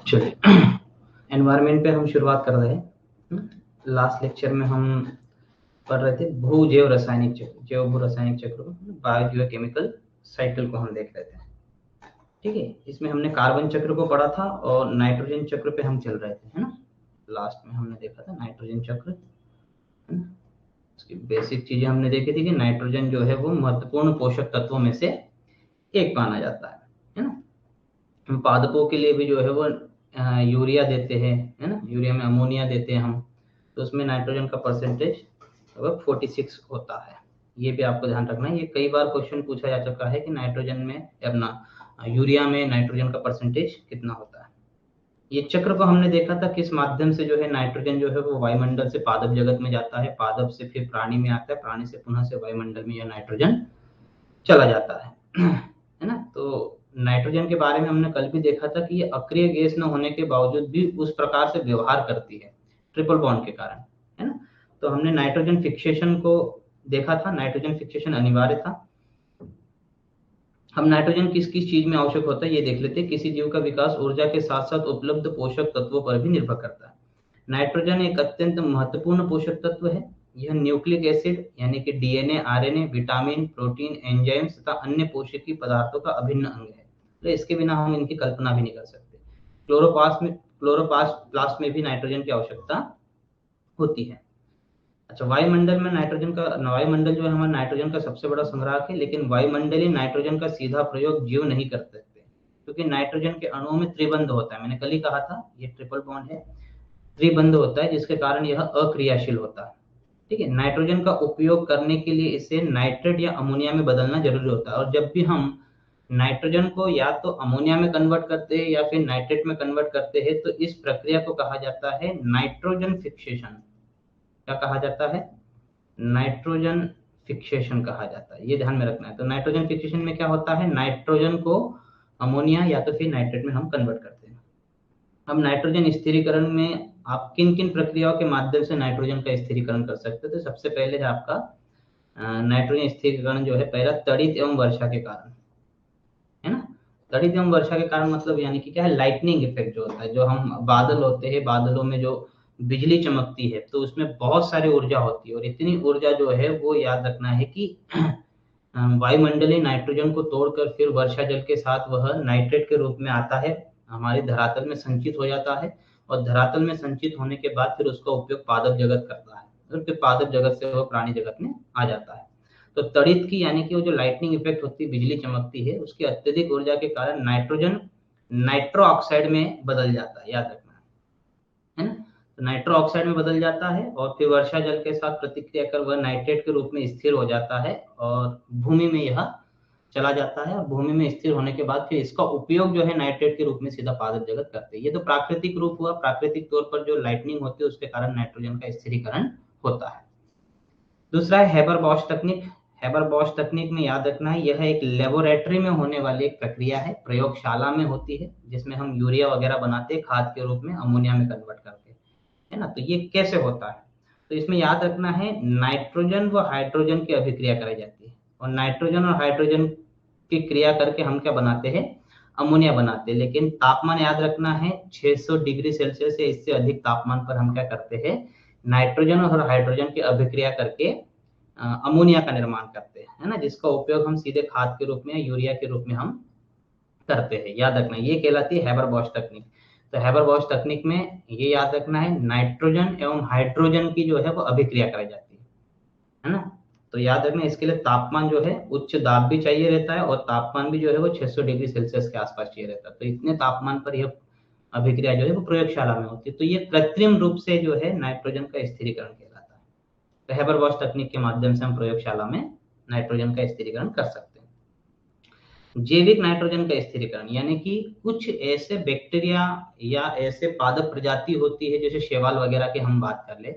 चलिए एनवायरनमेंट पे हम शुरुआत कर रहे हैं। लास्ट लेक्चर में हम पढ़ रहे थे भू जैव रासायनिक चक्र, जैव भू रासायनिक चक्र, बायोकेमिकल साइकिल को हम देख रहे थे। ठीक है, इसमें हमने कार्बन चक्र को पढ़ा था और नाइट्रोजन चक्र पे हम चल रहे थे, है ना। लास्ट में हमने देखा था नाइट्रोजन चक्र, है ना। उसकी बेसिक चीजें हमने देखी थी कि नाइट्रोजन जो है वो महत्वपूर्ण पोषक तत्वों में से एक माना जाता है ना। हम पादपों के लिए भी जो है वो यूरिया देते हैं, है ना। यूरिया में अमोनिया देते हैं हम, तो उसमें नाइट्रोजन का परसेंटेज लगभग 46 होता है। ये भी आपको ध्यान रखना है, ये कई बार क्वेश्चन पूछा जा चुका है कि नाइट्रोजन में अपना यूरिया में नाइट्रोजन का परसेंटेज कितना होता है। ये चक्र को हमने देखा था किस माध्यम से जो है नाइट्रोजन जो है वो वायुमंडल से पादप जगत में जाता है, पादप से फिर प्राणी में आता है, प्राणी से पुनः से वायुमंडल में यह नाइट्रोजन चला जाता है ना। तो नाइट्रोजन के बारे में हमने कल भी देखा था कि ये अक्रिय गैस न होने के बावजूद भी उस प्रकार से व्यवहार करती है ट्रिपल बॉन्ड के कारण, है ना। तो हमने नाइट्रोजन फिक्सेशन को देखा था, नाइट्रोजन फिक्सेशन अनिवार्य था। हम नाइट्रोजन किस किस चीज में आवश्यक होता है ये देख लेते हैं। किसी जीव का विकास ऊर्जा के साथ साथ उपलब्ध पोषक तत्वों पर भी निर्भर करता है। नाइट्रोजन एक अत्यंत महत्वपूर्ण पोषक तत्व है। यह न्यूक्लिक एसिड यानी कि DNA, RNA, vitamin, protein, enzymes तथा अन्य पोषकीय पदार्थों का अभिन्न अंग है। तो इसके बिना हम इनकी कल्पना भी नहीं कर सकते। क्लोरोप्लास्ट में भी नाइट्रोजन की आवश्यकता होती है। अच्छा, वायुमंडल जो है हमारा नाइट्रोजन का सबसे बड़ा संग्राहक है, लेकिन वायुमंडलीय नाइट्रोजन का सीधा प्रयोग जीव नहीं कर सकते, क्योंकि नाइट्रोजन के अणुओं में त्रिबंध होता है। मैंने कल ही कहा था ये ट्रिपल बॉन्ड है, त्रिबंध होता है, जिसके कारण यह अक्रियाशील होता है। ठीक है, नाइट्रोजन का उपयोग करने के लिए इसे नाइट्रेट या अमोनिया में बदलना जरूरी होता है। और जब भी हम नाइट्रोजन को या तो अमोनिया में कन्वर्ट करते हैं या फिर नाइट्रेट में कन्वर्ट करते हैं, तो इस प्रक्रिया को कहा जाता है नाइट्रोजन फिक्सेशन। क्या कहा जाता है? नाइट्रोजन फिक्सेशन कहा जाता है, ये ध्यान में रखना है। तो नाइट्रोजन फिक्सेशन में क्या होता है, नाइट्रोजन को अमोनिया या तो फिर नाइट्रेट में हम कन्वर्ट करते हैं। अब नाइट्रोजन स्थिरीकरण में आप किन किन प्रक्रियाओं के माध्यम से नाइट्रोजन का स्थिरीकरण कर सकते हैं? तो सबसे पहले है आपका नाइट्रोजन स्थिरीकरण जो है, पहला तड़ित एवं वर्षा के कारण, है ना। तड़ित एवं वर्षा के कारण मतलब यानी कि क्या है, लाइटनिंग इफेक्ट जो होता है, जो हम बादल होते हैं, बादलों में जो बिजली चमकती है, तो उसमें बहुत सारी ऊर्जा होती है। और इतनी ऊर्जा जो है वो याद रखना है कि वायुमंडलीय नाइट्रोजन को तोड़कर फिर वर्षा जल के साथ वह नाइट्रेट के रूप में आता है, हमारी धरातल में संचित हो जाता है। और धरातल में संचित होने के बाद फिर उसका उपयोग पादप जगत करता है, और फिर पादप जगत से वह प्राणी जगत में आ जाता है। तो तड़ित की यानी कि वो जो लाइटनिंग इफेक्ट होती है, बिजली चमकती है, उसकी अत्यधिक ऊर्जा के कारण नाइट्रोजन नाइट्रो ऑक्साइड में बदल जाता है, याद रखना है ना। तो नाइट्रो ऑक्साइड में बदल जाता है और फिर वर्षा जल के साथ प्रतिक्रिया कर वह नाइट्रेट के रूप में स्थिर हो जाता है और भूमि में यह चला जाता है। और भूमि में स्थिर होने के बाद फिर इसका उपयोग जो है नाइट्रेट के रूप में सीधा पादप जगत करते हैं। ये तो प्राकृतिक रूप हुआ, प्राकृतिक तौर पर जो लाइटनिंग होती है उसके कारण नाइट्रोजन का स्थिरीकरण होता है। दूसरा है हेबर बॉश तकनीक। हेबर बॉश तकनीक में याद रखना है, यह एक लेबोरेटरी में होने वाली एक प्रक्रिया है, प्रयोगशाला में होती है, जिसमें हम यूरिया वगैरह बनाते हैं खाद के रूप में अमोनिया में कन्वर्ट करके, है ना। तो ये कैसे होता है? तो इसमें याद रखना है, नाइट्रोजन व हाइड्रोजन की अभिक्रिया कराई जाती है, और नाइट्रोजन और हाइड्रोजन की क्रिया करके हम क्या बनाते हैं, अमोनिया बनाते हैं। लेकिन तापमान याद रखना है, 600 डिग्री सेल्सियस से इससे अधिक तापमान पर हम क्या करते हैं, नाइट्रोजन और हाइड्रोजन की अभिक्रिया करके अमोनिया का निर्माण करते हैं, है ना, जिसका उपयोग हम सीधे खाद के रूप में या यूरिया के रूप में हम करते हैं। याद रखना, ये कहलाती है हैबर बॉश तकनीक। तो हैबर बॉश तकनीक में ये याद रखना है, नाइट्रोजन एवं हाइड्रोजन की जो है वो अभिक्रिया कराई जाती है ना। तो याद रखना, इसके लिए तापमान जो है उच्च दाब भी चाहिए रहता है और तापमान भी जो है वो 600 डिग्री सेल्सियस के आसपास चाहिए रहता है। तो इतने तापमान पर यह अभिक्रिया जो है वो प्रयोगशाला में होती है। तो ये कृत्रिम रूप से जो है नाइट्रोजन का स्थिरीकरण कहलाता है। तो हैबर बॉश तकनीक के माध्यम से हम प्रयोगशाला में नाइट्रोजन का स्थिरीकरण कर सकते हैं। जैविक नाइट्रोजन का स्थिरीकरण यानी कि कुछ ऐसे बैक्टीरिया या ऐसे पादप प्रजाति होती है, जैसे शैवाल वगैरह की हम बात कर ले,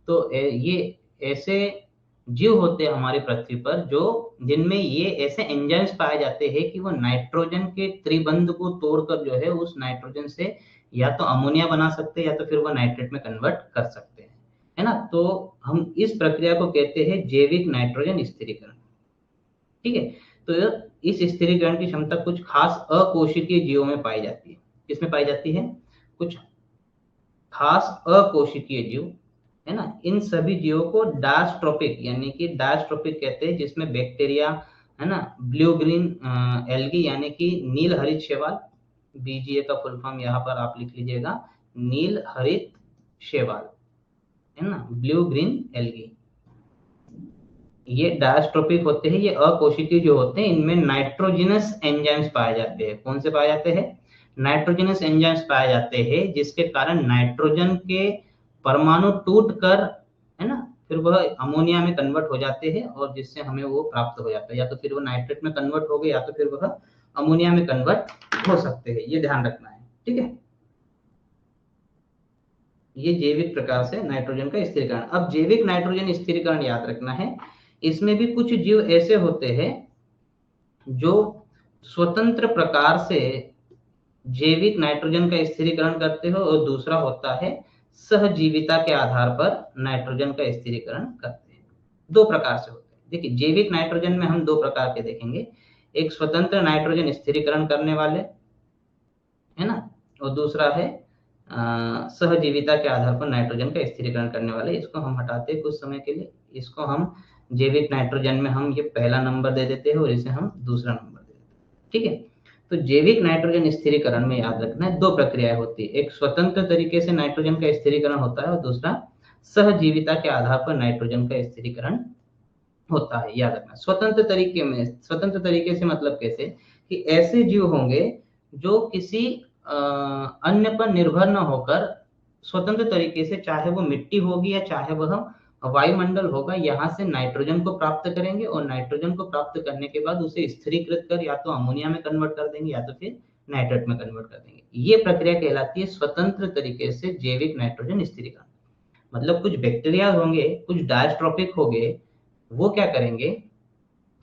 तो ये ऐसे जीव होते हैं हमारी पृथ्वी पर जो जिनमें ये ऐसे एंजाइम्स पाए जाते हैं कि वो नाइट्रोजन के त्रिबंध को तोड़कर जो है उस नाइट्रोजन से या तो अमोनिया बना सकते हैं या तो फिर वो नाइट्रेट में कन्वर्ट कर सकते हैं, है ना। तो हम इस प्रक्रिया को कहते हैं जैविक नाइट्रोजन स्थिरीकरण। ठीक है, तो इस स्थिरीकरण की क्षमता कुछ खास अकोशिकीय जीवों में पाई जाती है। किसमें पाई जाती है? कुछ खास अकोशिकीय जीव, है ना, इन सभी जीवों को डायस्ट्रोपिक यानी कि डायस्ट्रोपिक कहते हैं, जिसमें बैक्टीरिया, है ना, ब्लू ग्रीन एल्गी यानी कि नील हरित शैवाल, बीजीए का फुल फॉर्म यहाँ पर आप लिख लीजिएगा, नील हरित शैवाल, है ना, ब्लू ग्रीन एल्गी, ये डायस्ट्रोपिक होते हैं। ये अकोशिकीय जो होते हैं, इनमें नाइट्रोजनस एंजाइम्स पाए जाते हैं। कौन से पाए जाते हैं? नाइट्रोजनस एंजाइम्स पाए जाते हैं, जिसके कारण नाइट्रोजन के परमाणु टूटकर, है ना, फिर वह अमोनिया में कन्वर्ट हो जाते हैं और जिससे हमें वो प्राप्त हो जाता है, या तो फिर वो नाइट्रेट में कन्वर्ट हो गए या तो फिर वह अमोनिया में कन्वर्ट हो सकते हैं। ये ध्यान रखना है, ठीक है। ये जैविक प्रकार से नाइट्रोजन का स्थिरीकरण। अब जैविक नाइट्रोजन स्थिरीकरण याद रखना है, इसमें भी कुछ जीव ऐसे होते हैं जो स्वतंत्र प्रकार से जैविक नाइट्रोजन का स्थिरीकरण करते हो, और दूसरा होता है सहजीविता के आधार पर नाइट्रोजन का स्थिरीकरण करते हैं। दो प्रकार से होते हैं। देखिए, जैविक नाइट्रोजन में हम दो प्रकार के देखेंगे, एक स्वतंत्र नाइट्रोजन स्थिरीकरण करने वाले, है ना, और दूसरा है सहजीविता के आधार पर नाइट्रोजन का स्थिरीकरण करने वाले। इसको हम हटाते हैं कुछ समय के लिए, इसको हम जैविक नाइट्रोजन में हम ये पहला नंबर दे देते हैं और इसे हम दूसरा नंबर दे देते हैं, ठीक है। तो जैविक नाइट्रोजन स्थिरीकरण में याद रखना है, दो प्रक्रियाएं होती है, एक स्वतंत्र तरीके से नाइट्रोजन का स्थिरीकरण होता है और दूसरा सहजीविता के आधार पर नाइट्रोजन का स्थिरीकरण होता है। याद रखना, स्वतंत्र तरीके में, स्वतंत्र तरीके से मतलब कैसे, कि ऐसे जीव होंगे जो किसी अन्य पर निर्भर न होकर स्वतंत्र तरीके से, चाहे वो मिट्टी होगी या चाहे वह वायुमंडल होगा, यहाँ से नाइट्रोजन को प्राप्त करेंगे और नाइट्रोजन को प्राप्त करने के बाद उसे स्थिरीकृत कर या तो अमोनिया में कन्वर्ट कर देंगे या तो फिर नाइट्रेट में कन्वर्ट कर देंगे। ये प्रक्रिया कहलाती है स्वतंत्र तरीके से जैविक नाइट्रोजन स्थिरीकरण। मतलब कुछ बैक्टीरिया होंगे, कुछ डायस्ट्रोपिक होंगे, वो क्या करेंगे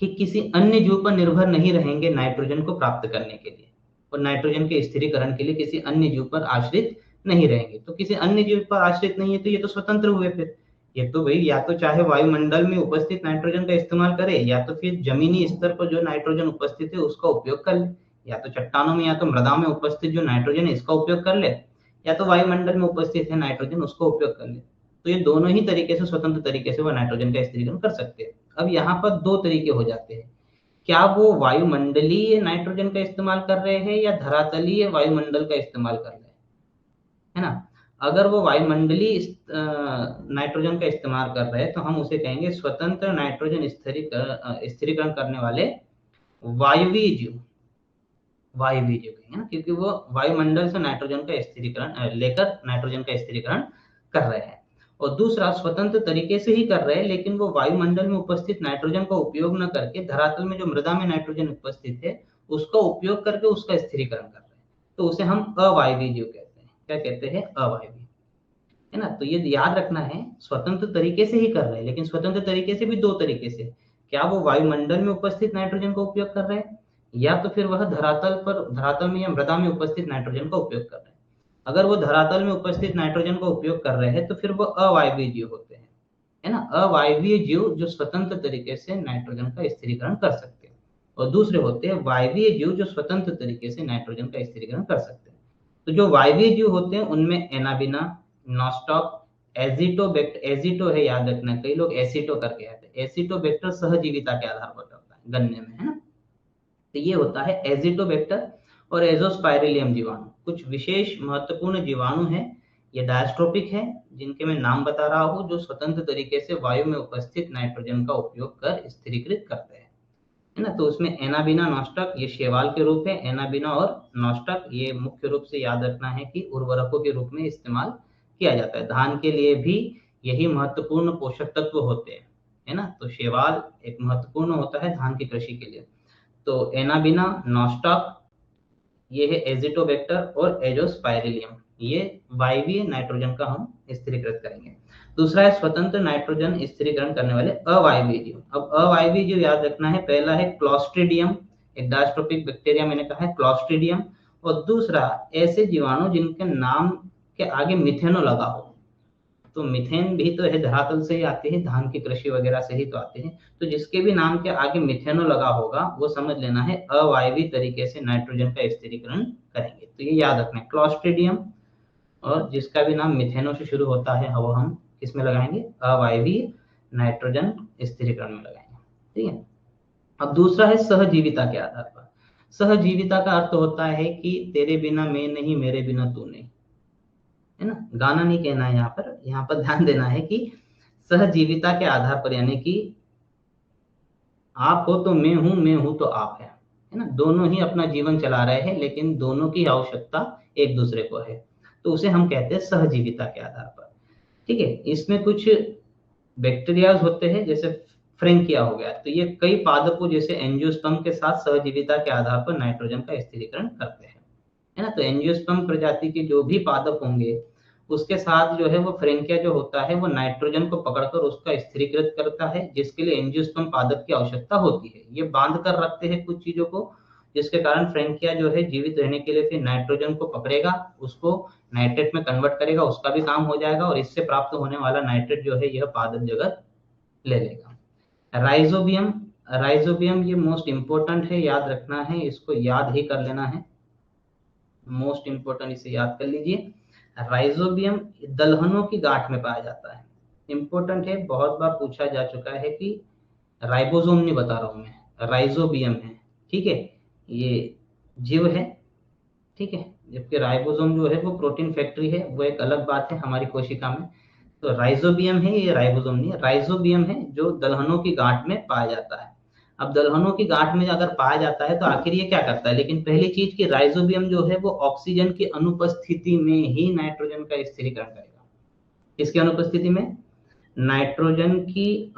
कि किसी अन्य जीव पर निर्भर नहीं रहेंगे नाइट्रोजन को प्राप्त करने के लिए, और नाइट्रोजन के स्थिरीकरण के लिए किसी अन्य जीव पर आश्रित नहीं रहेंगे। तो किसी अन्य जीव पर आश्रित नहीं है तो ये तो स्वतंत्र हुए। फिर ये तो भाई या तो चाहे वायुमंडल में उपस्थित नाइट्रोजन का इस्तेमाल करे, या तो फिर जमीनी स्तर पर जो नाइट्रोजन उपस्थित है उसका उपयोग कर ले, या तो चट्टानों में या तो मृदा में उपस्थित जो नाइट्रोजन है इसका उपयोग कर ले, या तो वायुमंडल में उपस्थित है नाइट्रोजन उसका उपयोग कर ले। तो ये दोनों ही तरीके से, स्वतंत्र तरीके से वो नाइट्रोजन का स्थिरीकरण कर सकते हैं। अब यहाँ पर दो तरीके हो जाते हैं, क्या वो वायुमंडलीय नाइट्रोजन का इस्तेमाल कर रहे हैं या धरातलीय वायुमंडल का इस्तेमाल कर रहे हैं, है ना। अगर वो वायुमंडलीय नाइट्रोजन का इस्तेमाल कर रहे हैं तो हम उसे कहेंगे स्वतंत्र नाइट्रोजन स्थिरीकरण करने वाले वायवीय जीव, वायवीय जीव कहेंगे ना, क्योंकि वो वायुमंडल से नाइट्रोजन का स्थिरीकरण लेकर नाइट्रोजन का स्थिरीकरण कर रहे हैं। और दूसरा स्वतंत्र तरीके से ही कर रहे हैं, लेकिन वो वायुमंडल में उपस्थित नाइट्रोजन का उपयोग न करके धरातल में जो मृदा में नाइट्रोजन उपस्थित है उसका उपयोग करके उसका स्थिरीकरण कर रहे हैं, तो उसे हम अवायवीय जीव कहते हैं। क्या कहते हैं? अवायवीय, है ना। तो ये याद रखना है, स्वतंत्र तरीके से ही कर रहे हैं, लेकिन स्वतंत्र तरीके से भी दो तरीके से, क्या वो वायुमंडल में उपस्थित नाइट्रोजन का उपयोग कर रहे हैं या तो फिर वह धरातल में या मृदा में उपस्थित नाइट्रोजन का उपयोग कर रहे हैं। अगर वो धरातल में उपस्थित नाइट्रोजन का उपयोग कर रहे हैं तो फिर वो अवायवीय जीव होते हैं, है ना। अवायवीय जीव जो स्वतंत्र तरीके से नाइट्रोजन का स्थिरीकरण कर सकते हैं, और दूसरे होते हैं वायवीय जीव जो स्वतंत्र तरीके से नाइट्रोजन का स्थिरीकरण कर सकते हैं। तो जो वायवीय जीव होते हैं उनमें एनाबिना, नॉस्टॉक, एजिटोबैक्टर, एजिटो है याद रखना, कई लोग एसिटो करके आते हैं, एसिटोबैक्टर सहजीविता के आधार पर होता है गन्ने में, है ना। तो ये होता है एजिटोबैक्टर और एजोस्पाइरिलियम जीवाणु, कुछ विशेष महत्वपूर्ण जीवाणु हैं। ये डायस्ट्रोपिक है, जिनके मैं नाम बता रहा हूँ, जो स्वतंत्र तरीके से वायु में उपस्थित नाइट्रोजन का उपयोग कर स्थिरीकृत करते हैं, है ना। तो उसमें एनाबिना, नॉस्टक, ये शैवाल के रूप है। एनाबिना और नॉस्टक ये मुख्य रूप से याद रखना है कि उर्वरकों के रूप में इस्तेमाल किया जाता है। धान के लिए भी यही महत्वपूर्ण पोषक तत्व होते हैं, है ना। तो शैवाल एक महत्वपूर्ण होता है धान की कृषि के लिए। तो एनाबिना, नॉस्टॉक, ये है एजिटोबैक्टर और एजोस्पाइरिलियम, ये वायवीय नाइट्रोजन का हम स्थिरीकृत करेंगे। दूसरा है स्वतंत्र नाइट्रोजन स्थिरीकरण करने वाले अवायवीय जीव। अब अवायवीय जीव याद रखना है, पहला है क्लॉस्ट्रिडियम, एक डायस्ट्रोपिक बैक्टीरिया मैंने कहा है क्लॉस्ट्रिडियम, और दूसरा ऐसे जीवाणु जिनके नाम के आगे मिथेनो लगा हो, तो मीथेन भी तो है धरातल से ही आते हैं, धान की कृषि वगैरह से ही तो आते हैं। तो जिसके भी नाम के आगे मिथेनो लगा होगा वो समझ लेना है अवायवीय तरीके से नाइट्रोजन का स्थिरीकरण करेंगे। तो ये याद रखना है, क्लॉस्ट्रिडियम और जिसका भी नाम मिथेनो से शुरू होता है वो हम किसमें लगाएंगे, अवायवीय नाइट्रोजन स्थिरीकरण में लगाएंगे। ठीक है। अब दूसरा है सहजीविता के आधार पर। सहजीविता का अर्थ होता है कि तेरे बिना मैं नहीं, मेरे बिना तू नहीं, है ना। गाना नहीं कहना है यहाँ पर ध्यान देना है कि सहजीविता के आधार पर, यानी कि आप हो तो मैं हूं तो आप है ना। दोनों ही अपना जीवन चला रहे हैं लेकिन दोनों की आवश्यकता एक दूसरे को है, तो उसे हम कहते हैं सहजीविता के आधार पर। ठीक है। इसमें कुछ बैक्टीरियाज होते हैं जैसे फ्रेंकिया हो गया, तो ये कई पादपों जैसे एंजियोस्पर्म के साथ सहजीविता के आधार पर नाइट्रोजन का स्थिरीकरण करते हैं, है ना। तो एंजियोस्पर्म प्रजाति के जो भी पादप होंगे उसके साथ जो है वो फ्रेंकिया जो होता है वो नाइट्रोजन को पकड़कर उसका स्थिरीकृत करता है, जिसके लिए एंजियोस्पर्म पादप की आवश्यकता होती है। ये बांध कर रखते हैं कुछ चीजों को, जिसके कारण फ्रेंकिया जो है जीवित रहने के लिए फिर नाइट्रोजन को पकड़ेगा, उसको नाइट्रेट में कन्वर्ट करेगा, उसका भी काम हो जाएगा और इससे प्राप्त होने वाला नाइट्रेट जो है यह पादप जगत ले लेगा। राइजोबियम, राइजोबियम ये मोस्ट इंपोर्टेंट है, याद रखना है, इसको याद ही कर लेना है, मोस्ट इंपोर्टेंट, इसे याद कर लीजिए। राइजोबियम दलहनों की गांठ में पाया जाता है, इंपॉर्टेंट है, बहुत बार पूछा जा चुका है कि राइबोसोम नहीं बता रहा हूं मैं, राइजोबियम है। ठीक है, ये जीव है, ठीक है, जबकि राइबोसोम जो है वो प्रोटीन फैक्ट्री है, वो एक अलग बात है हमारी कोशिका में। तो राइजोबियम है, ये राइबोसोम नहीं है, राइजोबियम है जो दलहनों की गांठ में पाया जाता है। अब दलहनों की गांठ में अगर पाया जाता है तो आखिर ये क्या करता है, लेकिन पहली चीज कि राइजोबियम जो है वो ऑक्सीजन की अनुपस्थिति में ही नाइट्रोजन का स्थिरीकरण करेगा। किसकी अनुपस्थिति में, नाइट्रोजन की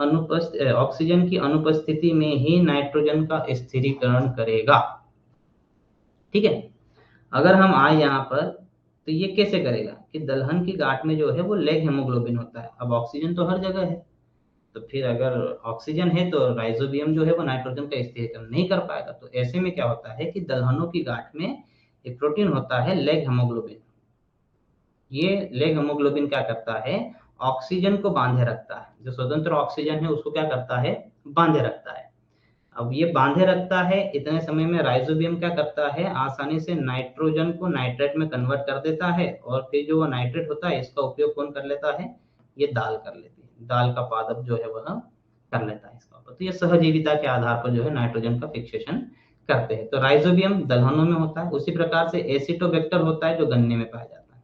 ऑक्सीजन की अनुपस्थिति में ही नाइट्रोजन का स्थिरीकरण करेगा। ठीक है। अगर हम आए यहाँ पर तो ये कैसे करेगा कि दलहन की गांठ में जो है वो लेग हेमोग्लोबिन होता है, अब ऑक्सीजन तो हर जगह है, तो फिर अगर ऑक्सीजन है तो राइजोबियम जो है वो नाइट्रोजन का स्थिरीकरण नहीं कर पाएगा। तो ऐसे में क्या होता है कि दलहनों की गांठ में एक प्रोटीन होता है लेग हेमोग्लोबिन, ये लेग हेमोग्लोबिन क्या करता है, ऑक्सीजन को बांधे रखता है, जो स्वतंत्र ऑक्सीजन है उसको क्या करता है, बांधे रखता है। अब ये बांधे रखता है, इतने समय में राइजोबियम क्या करता है, आसानी से नाइट्रोजन को नाइट्रेट में कन्वर्ट कर देता है, और फिर जो वो नाइट्रेट होता है इसका उपयोग कौन कर लेता है, ये दाल कर लेती है, दाल का पादप जो है वह कर लेता है इसका। तो ये सहजीविता के आधार पर जो है नाइट्रोजन का फिक्सेशन करते हैं। तो राइजोबियम दलहनों में होता है, उसी प्रकार से एसिटोबैक्टर होता है जो गन्ने में पाया जाता है।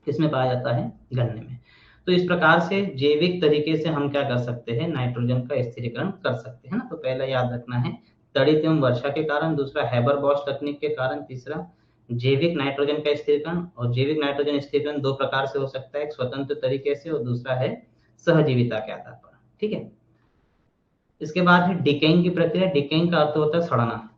किसमें पाया जाता है, गन्ने में। तो इस प्रकार से जैविक तरीके से हम क्या कर सकते हैं, नाइट्रोजन का स्थिरीकरण कर सकते हैं ना। तो पहला याद रखना है तड़ित एवं वर्षा के कारण, दूसरा हैबर बॉश तकनीक के कारण, तीसरा जैविक नाइट्रोजन का स्थिरीकरण। और जैविक नाइट्रोजन स्थिरीकरण दो प्रकार से हो सकता है, एक स्वतंत्र तरीके से और दूसरा है सहजीविता के आधार पर। ठीक है। इसके बाद है डिकेइंग की प्रक्रिया। डिकेइंग का अर्थ होता है सड़ना।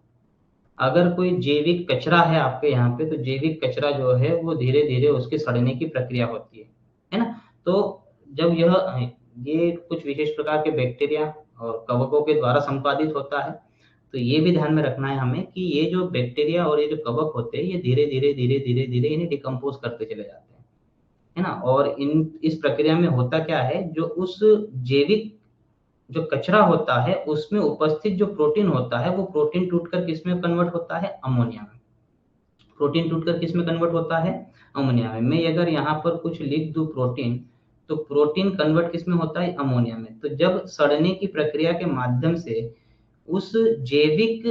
अगर कोई जैविक कचरा है आपके यहाँ पे, तो जैविक कचरा जो है वो धीरे धीरे उसके सड़ने की प्रक्रिया होती है ना। तो जब ये कुछ विशेष प्रकार के बैक्टीरिया और कवकों के द्वारा संपादित होता है, तो ये भी ध्यान में रखना है हमें कि ये जो बैक्टीरिया और ये जो कवक होते हैं ये धीरे धीरे धीरे धीरे धीरे इन्हें डिकम्पोज करते चले जाते हैं, है ना। और इस प्रक्रिया में होता क्या है, जो उस जैविक जो कचरा होता है उसमें उपस्थित जो प्रोटीन होता है वो प्रोटीन टूटकर किस में कन्वर्ट होता है, अमोनिया में। प्रोटीन टूटकर किस में कन्वर्ट होता है, अमोनिया में। मैं अगर यहाँ पर कुछ लिख दूं प्रोटीन, तो प्रोटीन कन्वर्ट किस में होता है, अमोनिया में। तो जब सड़ने की प्रक्रिया के माध्यम से उस जैविक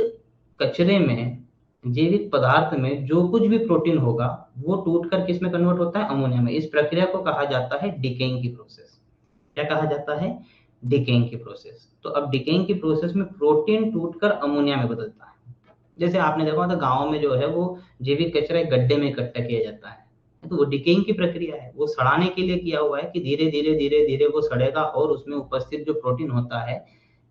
कचरे में, जैविक पदार्थ में जो कुछ भी प्रोटीन होगा वो टूटकर किस में कन्वर्ट होता है, अमोनिया में। इस प्रक्रिया को कहा जाता है डिकेइंग की प्रोसेस। क्या कहा जाता है, डिकेइंग की प्रोसेस। तो अब डिकेइंग की प्रोसेस में प्रोटीन टूटकर अमोनिया में बदलता है। जैसे आपने देखा होगा गांव में जो है वो जैविक कचरा एक गड्ढे में इकट्ठा किया जाता है, तो वो डिकेइंग की प्रक्रिया है, वो सड़ाने के लिए किया हुआ है कि धीरे धीरे धीरे धीरे वो सड़ेगा और उसमें उपस्थित जो प्रोटीन होता है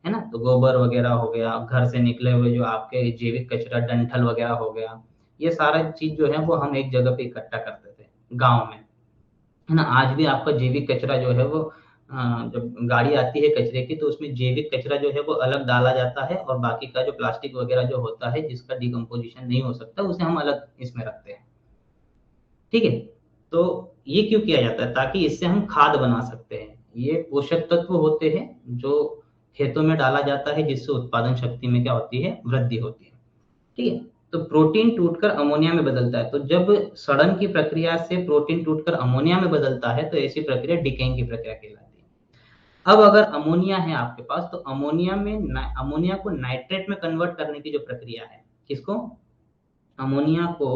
ना। तो गोबर वगैरह हो गया, घर से निकले हुए जो आपके जैविक कचरा डंठल वगैरह हो गया, ये सारा चीज जो है वो हम एक जगह पे इकट्ठा करते थे गाँव में, है ना। आज भी आपका जैविक कचरा जो है वो जब गाड़ी आती है कचरे की तो उसमें जैविक कचरा जो है वो अलग डाला जाता है, और बाकी का जो प्लास्टिक वगैरह जो होता है जिसका डिकम्पोजिशन नहीं हो सकता उसे हम अलग इसमें रखते हैं। ठीक है। तो ये क्यों किया जाता है? ताकि इससे हम खाद बना सकते हैं। ये पोषक तत्व होते हैं जो खेतों में डाला जाता है, जिससे उत्पादन शक्ति में क्या होती है? वृद्धि होती है। ठीक है। तो प्रोटीन टूटकर अमोनिया में बदलता है। तो जब सड़न की प्रक्रिया से प्रोटीन टूटकर अमोनिया में बदलता है तो ऐसी प्रक्रिया डिकेइंग की प्रक्रिया कहलाती है। अब अगर अमोनिया है आपके पास, तो अमोनिया को नाइट्रेट में कन्वर्ट करने की जो प्रक्रिया है, किसको? अमोनिया को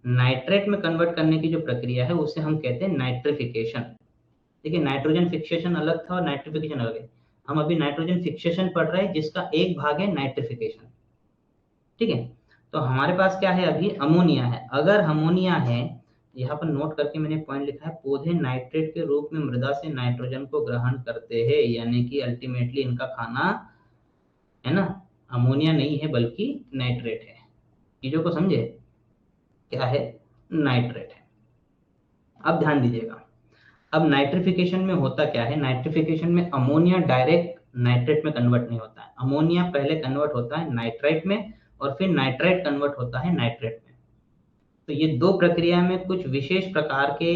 नाइट्रेट में कन्वर्ट करने की जो प्रक्रिया है उसे हम कहते हैं नाइट्रिफिकेशन। देखिए, नाइट्रोजन फिक्सेशन अलग था और नाइट्रिफिकेशन अलग है। हम अभी नाइट्रोजन फिक्सेशन पढ़ रहे हैं, जिसका एक भाग है नाइट्रिफिकेशन। ठीक है। तो हमारे पास क्या है? अभी अमोनिया है। अगर अमोनिया है, यहाँ पर नोट करके मैंने पॉइंट लिखा है, पौधे नाइट्रेट के रूप में मृदा से नाइट्रोजन को ग्रहण करते हैं, यानी कि अल्टीमेटली इनका खाना है ना, अमोनिया नहीं है बल्कि नाइट्रेट है। चीजों को समझे, क्या है? नाइट्रेट है। अब ध्यान दीजिएगा, अब नाइट्रिफिकेशन में होता क्या है? नाइट्रिफिकेशन में अमोनिया डायरेक्ट नाइट्रेट में कन्वर्ट नहीं होता है। अमोनिया पहले कन्वर्ट होता है नाइट्राइट में, और फिर नाइट्राइट कन्वर्ट होता है नाइट्रेट में। तो ये दो प्रक्रिया में कुछ विशेष प्रकार के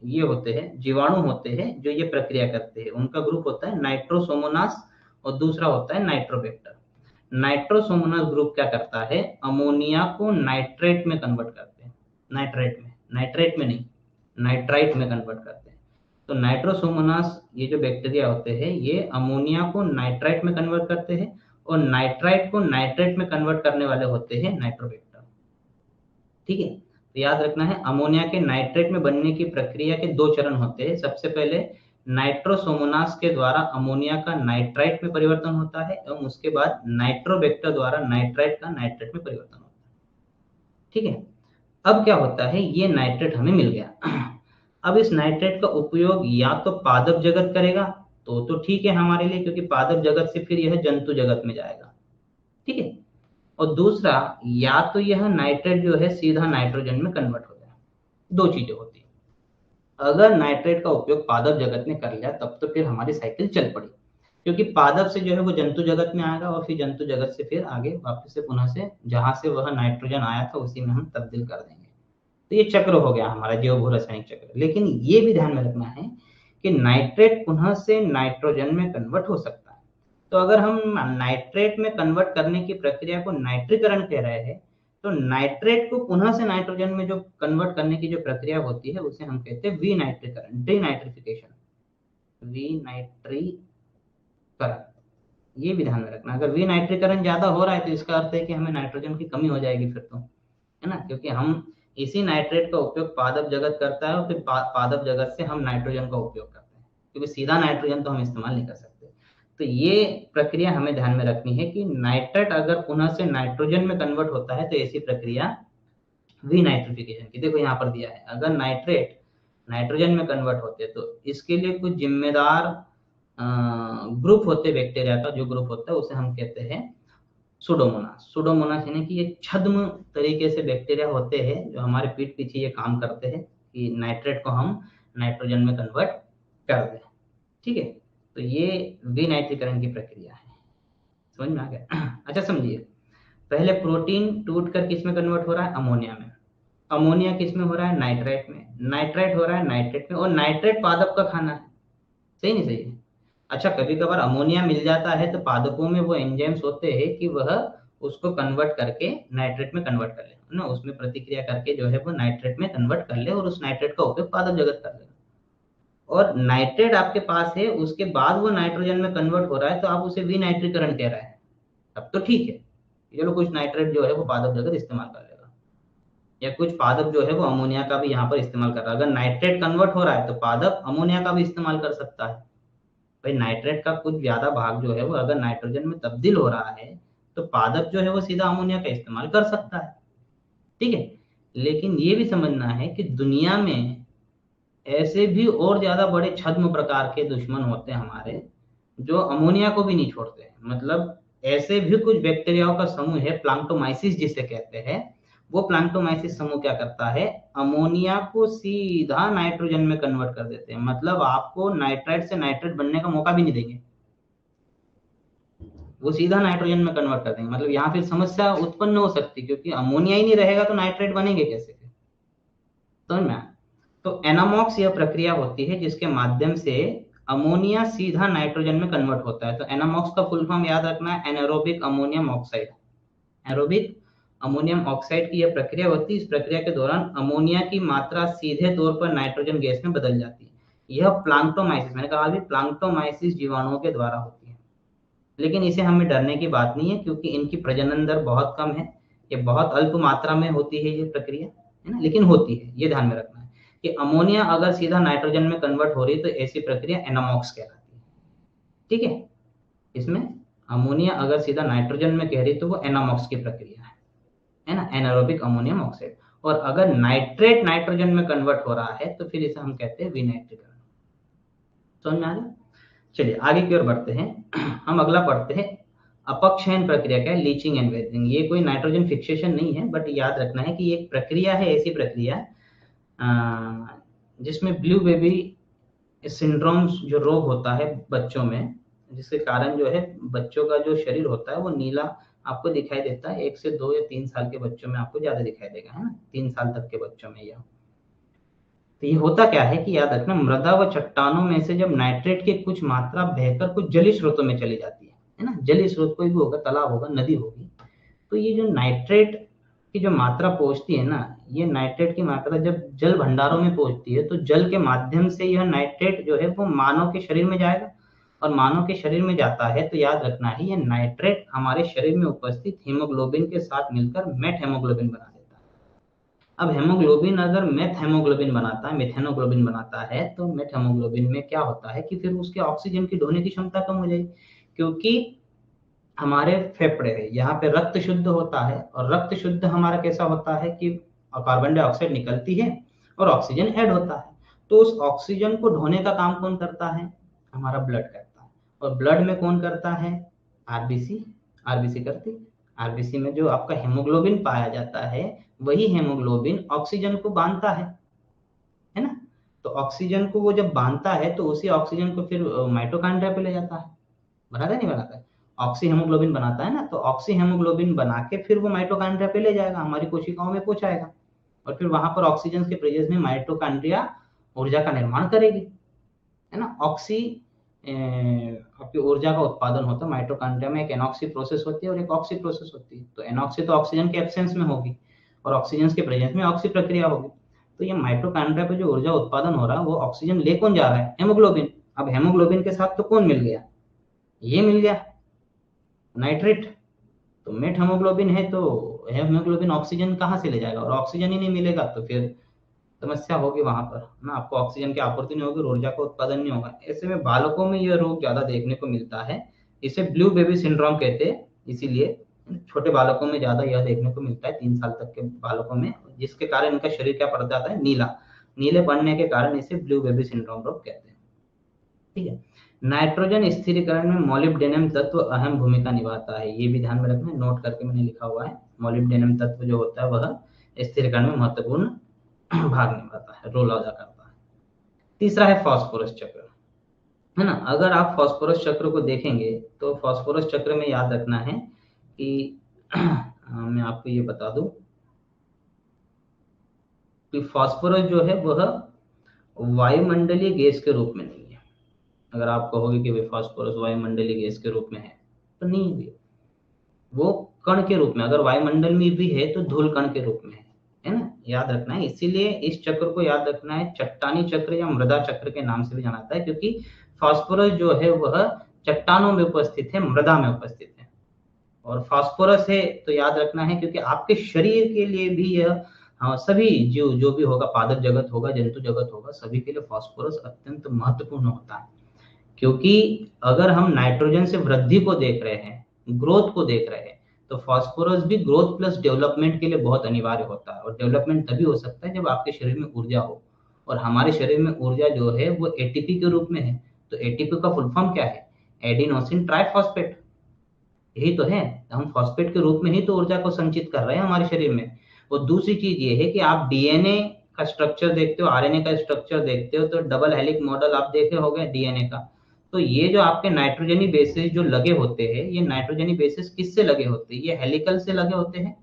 ये होते हैं, जीवाणु होते हैं जो ये प्रक्रिया करते हैं। उनका ग्रुप होता है नाइट्रोसोमोनास और दूसरा होता है नाइट्रोबैक्टर। नाइट्रोसोमोनास ग्रुप क्या करता है? अमोनिया को नाइट्रेट में कन्वर्ट करते हैं। नाइट्रेट में नहीं, नाइट्राइट में कन्वर्ट करते हैं। तो नाइट्रोसोमोनास ये जो बैक्टीरिया होते हैं, ये अमोनिया को नाइट्राइट में कन्वर्ट करते हैं, और नाइट्राइट को नाइट्रेट में कन्वर्ट करने वाले होते हैं नाइट्रोबैक्टर। ठीक है। तो याद रखना है, अमोनिया के नाइट्रेट में बनने की प्रक्रिया के दो चरण होते हैं। सबसे पहले नाइट्रोसोमोनास के द्वारा अमोनिया का नाइट्राइट में परिवर्तन होता है, एवं उसके बाद नाइट्रोबैक्टर द्वारा नाइट्राइट का नाइट्रेट में परिवर्तन होता है। ठीक है। अब क्या होता है? ये नाइट्रेट हमें मिल गया। अब इस नाइट्रेट का उपयोग या तो पादप जगत करेगा, तो ठीक है हमारे लिए, क्योंकि पादप जगत से फिर यह जंतु जगत में जाएगा। ठीक है। और दूसरा, या तो यह नाइट्रेट जो है सीधा नाइट्रोजन में कन्वर्ट हो जाए। दो चीजें होती है। अगर नाइट्रेट का उपयोग पादप जगत ने कर लिया, तब तो फिर हमारी साइकिल चल पड़ी, क्योंकि पादप से जो है वो जंतु जगत में आएगा, और फिर जंतु जगत से फिर आगे वापस से पुनः से जहां से वह नाइट्रोजन आया था उसी में हम तब्दील कर देंगे। तो ये चक्र हो गया हमारा जैव भू रासायनिक चक्र। लेकिन ये भी ध्यान में रखना है कि नाइट्रेट पुनः से नाइट्रोजन में कन्वर्ट हो सकता है। तो अगर हम नाइट्रेट में कन्वर्ट करने की प्रक्रिया को नाइट्रीकरण कह रहे हैं, तो नाइट्रेट को पुनः से नाइट्रोजन में जो कन्वर्ट करने की जो प्रक्रिया होती है उसे हम कहते हैं विनाइट्रीकरण, डीनाइट्रिफिकेशन। विनाइट्रीकरण, ये भी ध्यान में रखना। अगर विनाइट्रीकरण ज्यादा हो रहा है तो इसका अर्थ है कि हमें नाइट्रोजन की कमी हो जाएगी फिर तो, है ना, क्योंकि हम इसी नाइट्रेट का उपयोग पादप जगत करता है, और फिर पादप जगत से हम नाइट्रोजन का उपयोग करते हैं, क्योंकि सीधा नाइट्रोजन तो हम इस्तेमाल नहीं कर सकते। तो ये प्रक्रिया हमें ध्यान में रखनी है कि नाइट्रेट अगर पुनः से नाइट्रोजन में कन्वर्ट होता है तो ऐसी प्रक्रिया विनाइट्रिफिकेशन की। देखो यहाँ पर दिया है, अगर नाइट्रेट नाइट्रोजन में कन्वर्ट होते हैं तो इसके लिए कुछ जिम्मेदार ग्रुप होते हैं बैक्टीरिया का। जो ग्रुप होता है उसे हम कहते हैं सुडोमोनास। सुडोमोनास यानी कि ये छद्म तरीके से बैक्टीरिया होते हैं जो हमारे पीठ पीछे ये काम करते हैं कि नाइट्रेट को हम नाइट्रोजन में कन्वर्ट कर दें। ठीक है। तो ये विनाइट्रीकरण की प्रक्रिया है। समझ में आ गया? अच्छा समझिए, पहले प्रोटीन टूट कर किस में कन्वर्ट हो रहा है? अमोनिया में। अमोनिया किस में हो रहा है? नाइट्राइट में। नाइट्राइट हो रहा है नाइट्रेट में, और नाइट्रेट पादप का खाना है। सही नहीं सही है? अच्छा, कभी कभार अमोनिया मिल जाता है तो पादपों में वो एंजाइम्स होते हैं कि वह उसको कन्वर्ट करके नाइट्रेट में कन्वर्ट कर ले ना, उसमें प्रतिक्रिया करके जो है वो नाइट्रेट में कन्वर्ट कर ले, और उस नाइट्रेट का उपयोग पादप जगत कर ले। और नाइट्रेट आपके पास है, उसके बाद वो नाइट्रोजन में कन्वर्ट हो रहा है, तो आप उसे विनाइट्रीकरण कह रहे हैं, तब तो ठीक है। चलो, कुछ नाइट्रेट जो है वो पादप जगत इस्तेमाल कर लेगा, या कुछ पादप जो है वो अमोनिया का भी यहाँ पर इस्तेमाल कर रहा है। अगर नाइट्रेट कन्वर्ट हो रहा है तो पादप अमोनिया का भी इस्तेमाल कर सकता है। भाई, नाइट्रेट का कुछ ज्यादा भाग जो है वो अगर नाइट्रोजन में तब्दील हो रहा है तो पादप जो है वो सीधा अमोनिया का इस्तेमाल कर सकता है। ठीक है। लेकिन ये भी समझना है कि दुनिया में ऐसे भी और ज्यादा बड़े छद्म प्रकार के दुश्मन होते हैं हमारे, जो अमोनिया को भी नहीं छोड़ते हैं। मतलब ऐसे भी कुछ बैक्टीरियाओं का समूह है, प्लांक्टोमाइसिस जिसे कहते हैं। वो प्लांक्टोमाइसिस समूह क्या करता है? अमोनिया को सीधा नाइट्रोजन में कन्वर्ट कर देते हैं। मतलब आपको नाइट्राइट से नाइट्रेट बनने का मौका भी नहीं देंगे, वो सीधा नाइट्रोजन में कन्वर्ट कर देंगे। मतलब यहाँ फिर समस्या उत्पन्न हो सकती है, क्योंकि अमोनिया ही नहीं रहेगा तो नाइट्रेट बनेंगे कैसे? समझ में आया? तो एनामॉक्स यह प्रक्रिया होती है जिसके माध्यम से अमोनिया सीधा नाइट्रोजन में कन्वर्ट होता है। तो एनामॉक्स का फुल फॉर्म याद रखना है, anaerobic ammonium oxide. Aerobic ammonium oxide की यह प्रक्रिया होती है। इस प्रक्रिया के दौरान अमोनिया की मात्रा सीधे तौर पर नाइट्रोजन गैस में बदल जाती है। यह प्लांक्टोमाइसिस, मैंने कहा अभी, प्लांक्टोमाइसिस जीवाणुओं के द्वारा होती है। लेकिन इसे हमें डरने की बात नहीं है क्योंकि इनकी प्रजनन दर बहुत कम है। ये बहुत अल्प मात्रा में होती है ये प्रक्रिया, है ना, लेकिन होती है। ये ध्यान में रखना है कि अमोनिया अगर सीधा नाइट्रोजन में कन्वर्ट हो रही है तो ऐसी प्रक्रिया एनामॉक्स कहलाती है। ठीक है, इसमें अमोनिया अगर सीधा नाइट्रोजन में कह रही तो वो एनामॉक्स की प्रक्रिया है ना, एनारोबिक अमोनियम ऑक्साइड। और अगर नाइट्रेट नाइट्रोजन में कन्वर्ट हो रहा है तो फिर इसे हम कहते हैं विनाइट्रीकरण। समझ में आ गया? चलिए आगे की ओर बढ़ते हैं। हम अगला पढ़ते हैं अपक्षयन प्रक्रिया, क्या है, लीचिंग एंड वेदरिंग। ये कोई नाइट्रोजन फिक्सेशन नहीं है, बट याद रखना है कि एक प्रक्रिया है, ऐसी प्रक्रिया जिसमें ब्लू बेबी सिंड्रोम जो रोग होता है बच्चों में, जिसके कारण जो है बच्चों का जो शरीर होता है वो नीला आपको दिखाई देता है। 1 से 2 या 3 साल के बच्चों में आपको ज्यादा दिखाई देगा, है ना, 3 साल तक के बच्चों में यह। तो ये होता क्या है कि याद रखना, मृदा व चट्टानों में से जब नाइट्रेट की कुछ मात्रा बहकर कुछ जलीय स्रोतों में चली जाती है ना, जलीय स्रोत कोई भी होगा, तालाब होगा, नदी होगी, तो ये जो नाइट्रेट की जो मात्रा पहुंचती है ना, ये नाइट्रेट की मात्रा जब जल भंडारों में पहुंचती है तो जल के माध्यम से यह नाइट्रेट जो है वो मानव के शरीर में जाएगा, और मानव के शरीर में जाता है तो याद रखना है ये नाइट्रेट हमारे शरीर में उपस्थित हीमोग्लोबिन के साथ मिलकर मेट हेमोग्लोबिन बना देता है। अब हेमोग्लोबिन अगर मेथ हेमोग्लोबिन बनाता है, मेथेनोग्लोबिन बनाता है, तो मेथ हेमोग्लोबिन में क्या होता है कि फिर उसके ऑक्सीजन की ढोने की क्षमता कम हो जाएगी, क्योंकि हमारे फेफड़े है, यहाँ पे रक्त शुद्ध होता है, और रक्त शुद्ध हमारा कैसा होता है कि कार्बन डाइऑक्साइड निकलती है और ऑक्सीजन ऐड होता है। तो उस ऑक्सीजन को ढोने का काम कौन करता है? हमारा ब्लड करता है। और ब्लड में कौन करता है? आरबीसी। आरबीसी करती है। आरबीसी में जो आपका हेमोग्लोबिन पाया जाता है, वही हेमोग्लोबिन ऑक्सीजन को बांधता है ना। तो ऑक्सीजन को वो जब बांधता है तो उसी ऑक्सीजन को फिर माइटोकॉन्ड्रिया पे ले जाता है, बनाता है नहीं बनाता है, ऑक्सी हेमोग्लोबिन बनाता है ना, तो ऑक्सी हेमोग्लोबिन बना के फिर वो माइटोकॉन्ड्रिया पे ले जाएगा, हमारी कोशिकाओं में पहुंचाएगा, और फिर वहां पर ऑक्सीजन के प्रेजेंस में माइटोकॉन्ड्रिया ऊर्जा का निर्माण करेगी, है ना। ऑक्सी आपकी ऊर्जा का उत्पादन होता है माइटोकॉन्ड्रिया में। एक एनॉक्सी प्रोसेस होती है और एक ऑक्सी प्रोसेस होती है। तो एनॉक्सी तो ऑक्सीजन के एब्सेंस में होगी और ऑक्सीजन के प्रेजेंस में ऑक्सी प्रक्रिया होगी। तो ये माइटोकॉन्ड्रिया पे जो ऊर्जा उत्पादन हो रहा है वो ऑक्सीजन ले कौन जा रहा है? हेमोग्लोबिन। अब हेमोग्लोबिन के साथ तो कौन मिल गया? ये मिल गया नाइट्रेट। तो मेट हेमोग्लोबिन है तो हेमोग्लोबिन ऑक्सीजन कहाँ से ले जाएगा? और ऑक्सीजन ही नहीं मिलेगा तो फिर समस्या होगी वहां पर ना, आपको ऑक्सीजन की आपूर्ति नहीं होगी, ऊर्जा का उत्पादन नहीं होगा। ऐसे में बालकों में यह रोग ज्यादा देखने को मिलता है, इसे ब्लू बेबी सिंड्रोम कहते हैं। इसीलिए छोटे बालकों में ज्यादा यह देखने को मिलता है, 3 साल तक के बालकों में, जिसके कारण इनका शरीर क्या पड़ जाता है? नीला। नीले पड़ने के कारण इसे ब्लू बेबी सिंड्रोम रोग कहते हैं। ठीक है। नाइट्रोजन स्थिरीकरण में मोलिब्डेनम तत्व अहम भूमिका निभाता है, ये भी ध्यान में रखना है, नोट करके मैंने लिखा हुआ है। मोलिब्डेनम तत्व जो होता है वह स्थिरीकरण में महत्वपूर्ण भाग निभाता है, रोल अदा करता है। तीसरा है फास्फोरस चक्र, है ना। अगर आप फास्फोरस चक्र को देखेंगे तो फास्फोरस चक्र में याद रखना है कि मैं आपको ये बता दूं कि फास्फोरस जो है वह वायुमंडलीय गैस के रूप में नहीं है। अगर आप कहोगे कि भाई फास्फोरस वायुमंडलीय गैस के रूप में है, तो नहीं है, वो कण के रूप में, अगर वायुमंडल में भी है तो धूल कण के रूप में है ना, याद रखना है। इसीलिए इस चक्र को याद रखना है चट्टानी चक्र या मृदा चक्र के नाम से भी जाना जाता है, क्योंकि फास्फोरस जो है वह चट्टानों में उपस्थित है, मृदा में उपस्थित है। और फास्फोरस है तो याद रखना है क्योंकि आपके शरीर के लिए भी यह, हाँ, सभी जीव जो भी होगा, पादप जगत होगा, जंतु जगत होगा, सभी के लिए फास्फोरस अत्यंत महत्वपूर्ण होता है। क्योंकि अगर हम नाइट्रोजन से वृद्धि को देख रहे हैं, ग्रोथ को देख रहे हैं, तो फास्फोरस भी ग्रोथ प्लस डेवलपमेंट के लिए बहुत अनिवार्य होता है। और डेवलपमेंट तभी हो सकता है जब आपके शरीर में ऊर्जा हो, और हमारे शरीर में ऊर्जा जो है वो एटीपी के रूप में है। तो एटीपी का फुल फॉर्म क्या है? एडिनोसिन ट्राइफॉस्फेट, यही तो है। हम फॉस्फेट के रूप में ही तो ऊर्जा को संचित कर रहे हैं हमारे शरीर में। और दूसरी चीज ये है कि आप डीएनए का स्ट्रक्चर देखते हो, आरएनए का स्ट्रक्चर देखते हो, तो डबल हेलिक मॉडल आप देखे होंगे डीएनए का। तो ये जो आपके नाइट्रोजनी बेसिस जो लगे होते हैं, ये नाइट्रोजनी बेसिस किससे लगे होते हैं? ये हेलिकल से लगे होते हैं,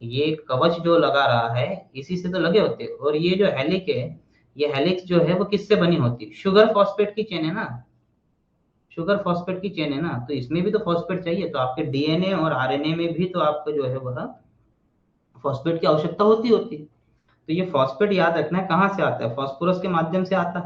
ये कवच जो लगा रहा है इसी से तो लगे होते हैं। और ये जो हेलिक है, ये हेलिक्स जो है वो किससे बनी होती है? शुगर फॉस्फेट की चेन है ना, शुगर फॉस्फेट की चेन है ना, तो इसमें भी तो फॉस्फेट चाहिए। तो आपके डीएनए और आरएनए में भी तो आपको जो है वह फॉस्फेट की आवश्यकता होती है। तो ये फॉस्फेट याद रखना है कहाँ से आता है, फास्फोरस के माध्यम से आता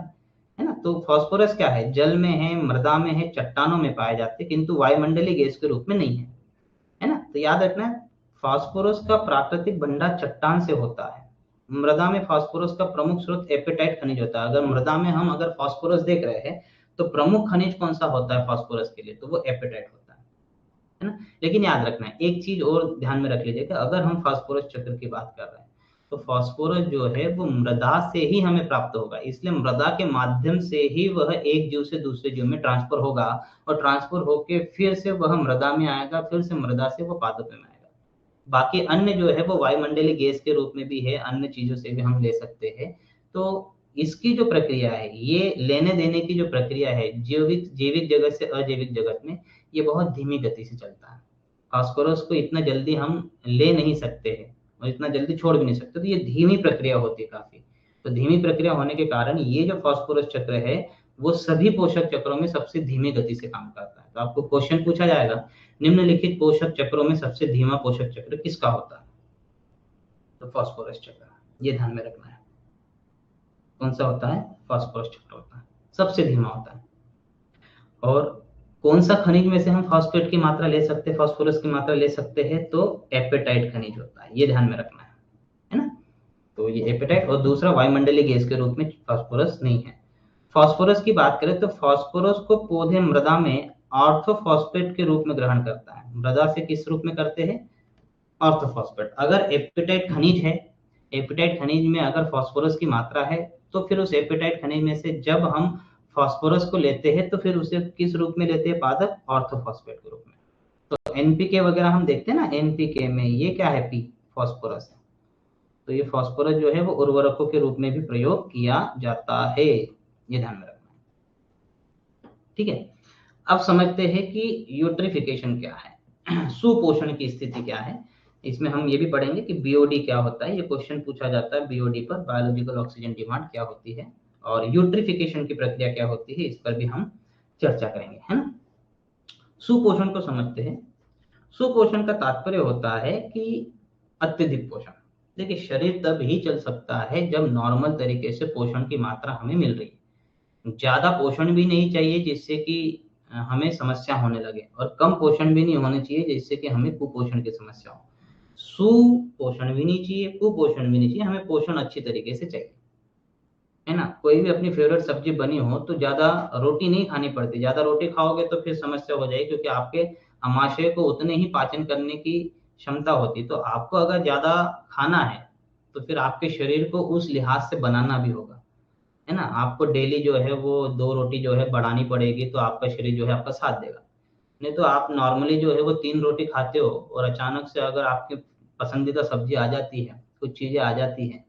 है ना। तो फास्फोरस क्या है, जल में है, मृदा में है, चट्टानों में पाए जाते हैं, किंतु वायुमंडलीय गैस के रूप में नहीं है ना। तो याद रखना है फास्फोरस का प्राकृतिक भंडार चट्टान से होता है। मृदा में फास्फोरस का प्रमुख स्रोत एपेटाइट खनिज होता है। अगर मृदा में हम अगर फास्फोरस देख रहे हैं तो प्रमुख खनिज कौन सा होता है फास्फोरस के लिए, तो वो एपेटाइट होता है ना। लेकिन याद रखना है एक चीज और ध्यान में रख लीजिए कि अगर हम फास्फोरस चक्र की बात कर रहे हैं तो फास्फोरस जो है वो मृदा से ही हमें प्राप्त होगा, इसलिए मृदा के माध्यम से ही वह एक जीव से दूसरे जीव में ट्रांसफर होगा, और ट्रांसफर होके फिर से वह मृदा में आएगा, फिर से मृदा से वो पादप में आएगा। बाकी अन्य जो है वो वायुमंडलीय गैस के रूप में भी है, अन्य चीजों से भी हम ले सकते हैं। तो इसकी जो प्रक्रिया है, ये लेने देने की जो प्रक्रिया है जैविक जैविक जगत से अजैविक जगत में, ये बहुत धीमी गति से चलता है। फास्फोरस को इतना जल्दी हम ले नहीं सकते हैं और इतना जल्दी छोड़ भी नहीं सकते, तो ये धीमी प्रक्रिया होती है काफी। तो धीमी प्रक्रिया होने के कारण ये जो फास्फोरस चक्र है वो सभी पोषक चक्रों में सबसे धीमी गति से काम करता है। तो आपको क्वेश्चन पूछा जाएगा, निम्नलिखित पोषक चक्रों में सबसे धीमा पोषक चक्र किसका होता है? तो फास्फोरस चक्र, ये ध्यान में रखना है। कौन सा होता है? फास्फोरस चक्र होता है, सबसे धीमा होता है। और कौन सा खनिज में से हम फास्फेट की मात्रा ले सकते हैं, फास्फोरस की मात्रा ले सकते हैं? तो एपेटाइट खनिज होता है, ये ध्यान में रखना है ना। तो ये एपेटाइट, और दूसरा वायुमंडलीय गैस के रूप में फास्फोरस नहीं है। फास्फोरस की बात करें तो फास्फोरस को पौधे मृदा में ऑर्थोफॉस्फेट के रूप में ग्रहण करता है। मृदा से किस रूप में करते हैं? ऑर्थोफॉस्फेट। अगर एपेटाइट खनिज है, एपेटाइट खनिज में अगर फास्फोरस की मात्रा है, तो फिर उस एपेटाइट खनिज में से जब हम फास्फोरस को लेते हैं तो फिर उसे किस रूप में लेते हैं पादप? ऑर्थोफॉस्फेट के रूप में। तो एनपीके वगैरह हम देखते हैं ना, एनपीके में ये क्या है? पी, फास्फोरस है। तो ये फास्फोरस जो है वो उर्वरकों के रूप में भी प्रयोग किया जाता है, ये ध्यान में रखना है। ठीक है, अब समझते हैं कि यूट्रिफिकेशन क्या है, सुपोषण की स्थिति क्या है। इसमें हम ये भी पढ़ेंगे कि बीओडी क्या होता है, ये क्वेश्चन पूछा जाता है बीओडी पर, बायोलॉजिकल ऑक्सीजन डिमांड क्या होती है, और यूट्रिफिकेशन की प्रक्रिया क्या होती है, इस पर भी हम चर्चा करेंगे, है ना। सुपोषण को समझते हैं। सुपोषण का तात्पर्य होता है कि अत्यधिक पोषण। देखिए शरीर तब ही चल सकता है जब नॉर्मल तरीके से पोषण की मात्रा हमें मिल रही है। ज्यादा पोषण भी नहीं चाहिए जिससे कि हमें समस्या होने लगे, और कम पोषण भी नहीं होना चाहिए जिससे कि हमें कुपोषण की समस्या हो। सुपोषण भी नहीं चाहिए, कुपोषण भी नहीं चाहिए, हमें पोषण अच्छी तरीके से चाहिए, है ना। कोई भी अपनी फेवरेट सब्जी बनी हो तो ज्यादा रोटी नहीं खानी पड़ती, ज्यादा रोटी खाओगे तो फिर समस्या हो जाएगी, क्योंकि आपके अमाशय को उतने ही पाचन करने की क्षमता होती। तो आपको अगर ज्यादा खाना है तो फिर आपके शरीर को उस लिहाज से बनाना भी होगा, है ना। आपको डेली जो है वो 2 रोटी जो है बढ़ानी पड़ेगी, तो आपका शरीर जो है आपका साथ देगा। नहीं तो आप नॉर्मली जो है वो 3 रोटी खाते हो और अचानक से अगर आपकी पसंदीदा सब्जी आ जाती है, कुछ चीजें आ जाती हैं,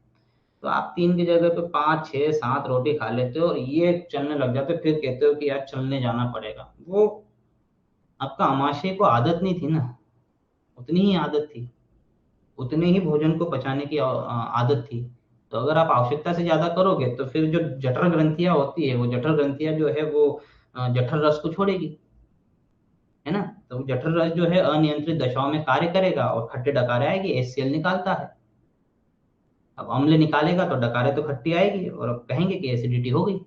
तो आप 3 की जगह पे 5, 6, 7 रोटी खा लेते हो और ये चलने लग जाते हो, फिर कहते हो कि यार चलने जाना पड़ेगा। वो आपका आमाशय को आदत नहीं थी ना, उतनी ही आदत थी, उतने ही भोजन को पचाने की आदत थी। तो अगर आप आवश्यकता से ज्यादा करोगे तो फिर जो जठर ग्रंथियां होती है, वो जठर ग्रंथियां जो है वो जठर रस को छोड़ेगी, है ना। तो जठर रस जो है अनियंत्रित दशाओं में कार्य करेगा और खट्टे डकारे आएगी, एचसीएल निकालता है। अब अम्ल निकालेगा तो डकारे तो खट्टी आएगी और अब कहेंगे कि एसिडिटी हो गई,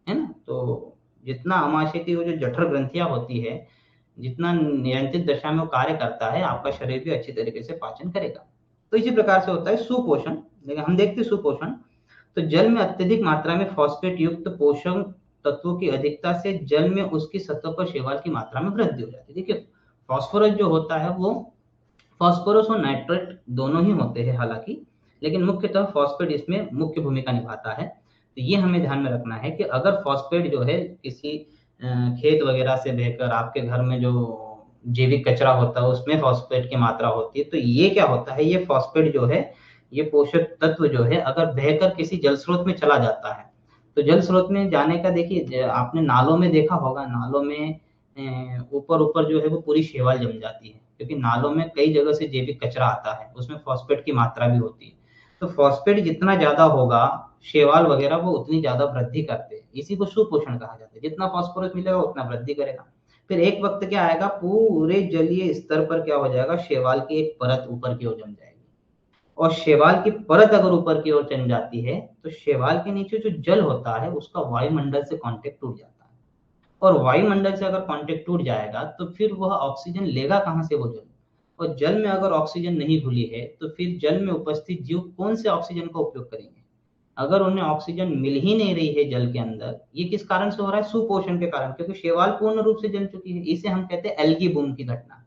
है ना। तो जितना आमाशय की वो जो जठर ग्रंथियां होती है, जितना नियंत्रित दशा में वो कार्य करता है, आपका शरीर भी अच्छी तरीके से पाचन करेगा। तो इसी प्रकार से होता है सुपोषण। लेकिन हम देखते हैं सुपोषण, तो जल में अत्यधिक मात्रा में फॉस्फेट युक्त पोषक तत्वों की अधिकता से जल में उसकी सतह पर शैवाल की मात्रा में वृद्धि हो जाती है। देखिए फॉस्फोरस जो होता है वो, फॉस्फोरस और नाइट्रेट दोनों ही होते हैं हालांकि, लेकिन मुख्यतः फॉस्फेट इसमें मुख्य भूमिका निभाता है। तो ये हमें ध्यान में रखना है कि अगर फॉस्फेट जो है किसी खेत वगैरह से बहकर आपके घर में जो जैविक कचरा होता है उसमें फॉस्फेट की मात्रा होती है, तो ये क्या होता है, ये फॉस्फेट जो है, ये पोषक तत्व जो है अगर बहकर किसी जल स्रोत में चला जाता है, तो जल स्रोत में जाने का देखिए आपने नालों में देखा होगा, नालों में ऊपर ऊपर जो है वो पूरी शैवाल जम जाती है। क्योंकि नालों में कई जगह से जैविक कचरा आता है, उसमें फॉस्फेट की मात्रा भी होती है। तो फॉस्फेट जितना ज्यादा होगा, शैवाल वगैरह वो उतनी ज्यादा वृद्धि करते हैं, इसी को सुपोषण कहा जाता है। जितना फॉस्फोरस मिलेगा उतना वृद्धि करेगा। फिर एक वक्त क्या आएगा, पूरे जलीय स्तर पर क्या हो जाएगा, शैवाल की एक परत ऊपर की ओर जम जाएगी, और शैवाल की परत अगर ऊपर की ओर जम जाती है तो शैवाल के नीचे जो जल होता है उसका वायुमंडल से कांटेक्ट टूट जाता है, और वायुमंडल से अगर कांटेक्ट टूट जाएगा तो फिर वह ऑक्सीजन लेगा कहां से, वो जल। और जल में अगर ऑक्सीजन नहीं घुली है तो फिर जल में उपस्थित जीव कौन से ऑक्सीजन का उपयोग करेंगे। अगर उन्हें ऑक्सीजन मिल ही नहीं रही है जल के अंदर, ये किस कारण से हो रहा है, सुपोषण के कारण, क्योंकि शैवाल पूर्ण रूप से जल चुकी है। इसे हम कहते हैं एल्गी बूम की घटना।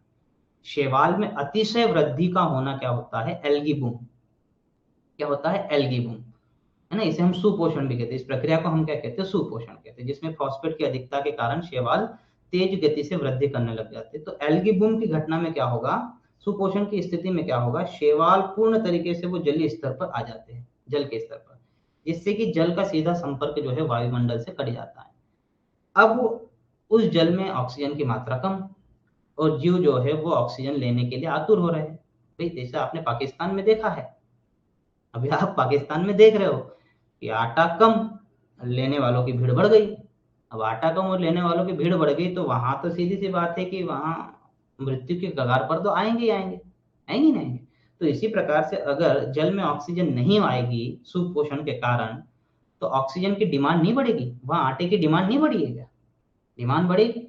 शैवाल में अतिशय वृद्धि का होना क्या होता है, एल्गी बूम। क्या होता है, एल्गी बूम, है ना। इसे हम सुपोषण भी कहते हैं। इस प्रक्रिया को हम क्या कहते हैं, सुपोषण कहते हैं, जिसमें फॉस्फेट की अधिकता के कारण शैवाल तेज गति से वृद्धि करने लग जाते हैं। तो एल्गी बूम की घटना में क्या होगा, सुपोषण की स्थिति में क्या होगा, शैवाल पूर्ण तरीके से वो जलीय स्तर पर आ जाते हैं, जल के स्तर पर, जिससे कि जल का सीधा संपर्क जो है वायुमंडल से कट जाता है। अब उस जल में ऑक्सीजन की मात्रा कम, और जीव जो है वो ऑक्सीजन लेने के लिए आतुर हो रहे हैं। भाई जैसे आपने पाकिस्तान में देखा है, अभी आप पाकिस्तान में देख रहे हो कि आटा कम, लेने वालों की भीड़ बढ़ गई। अब आटा कम और लेने वालों की भीड़ बढ़ गई तो वहां तो सीधी सी बात है कि वहां मृत्यु के कगार पर तो आएंगे ही आएंगे, आएंगे नहीं आएंगे। तो इसी प्रकार से अगर जल में ऑक्सीजन नहीं आएगी सुपोषण के कारण, तो ऑक्सीजन की डिमांड नहीं बढ़ेगी, वहां आटे की डिमांड नहीं बढ़ी है क्या, डिमांड बढ़ेगी।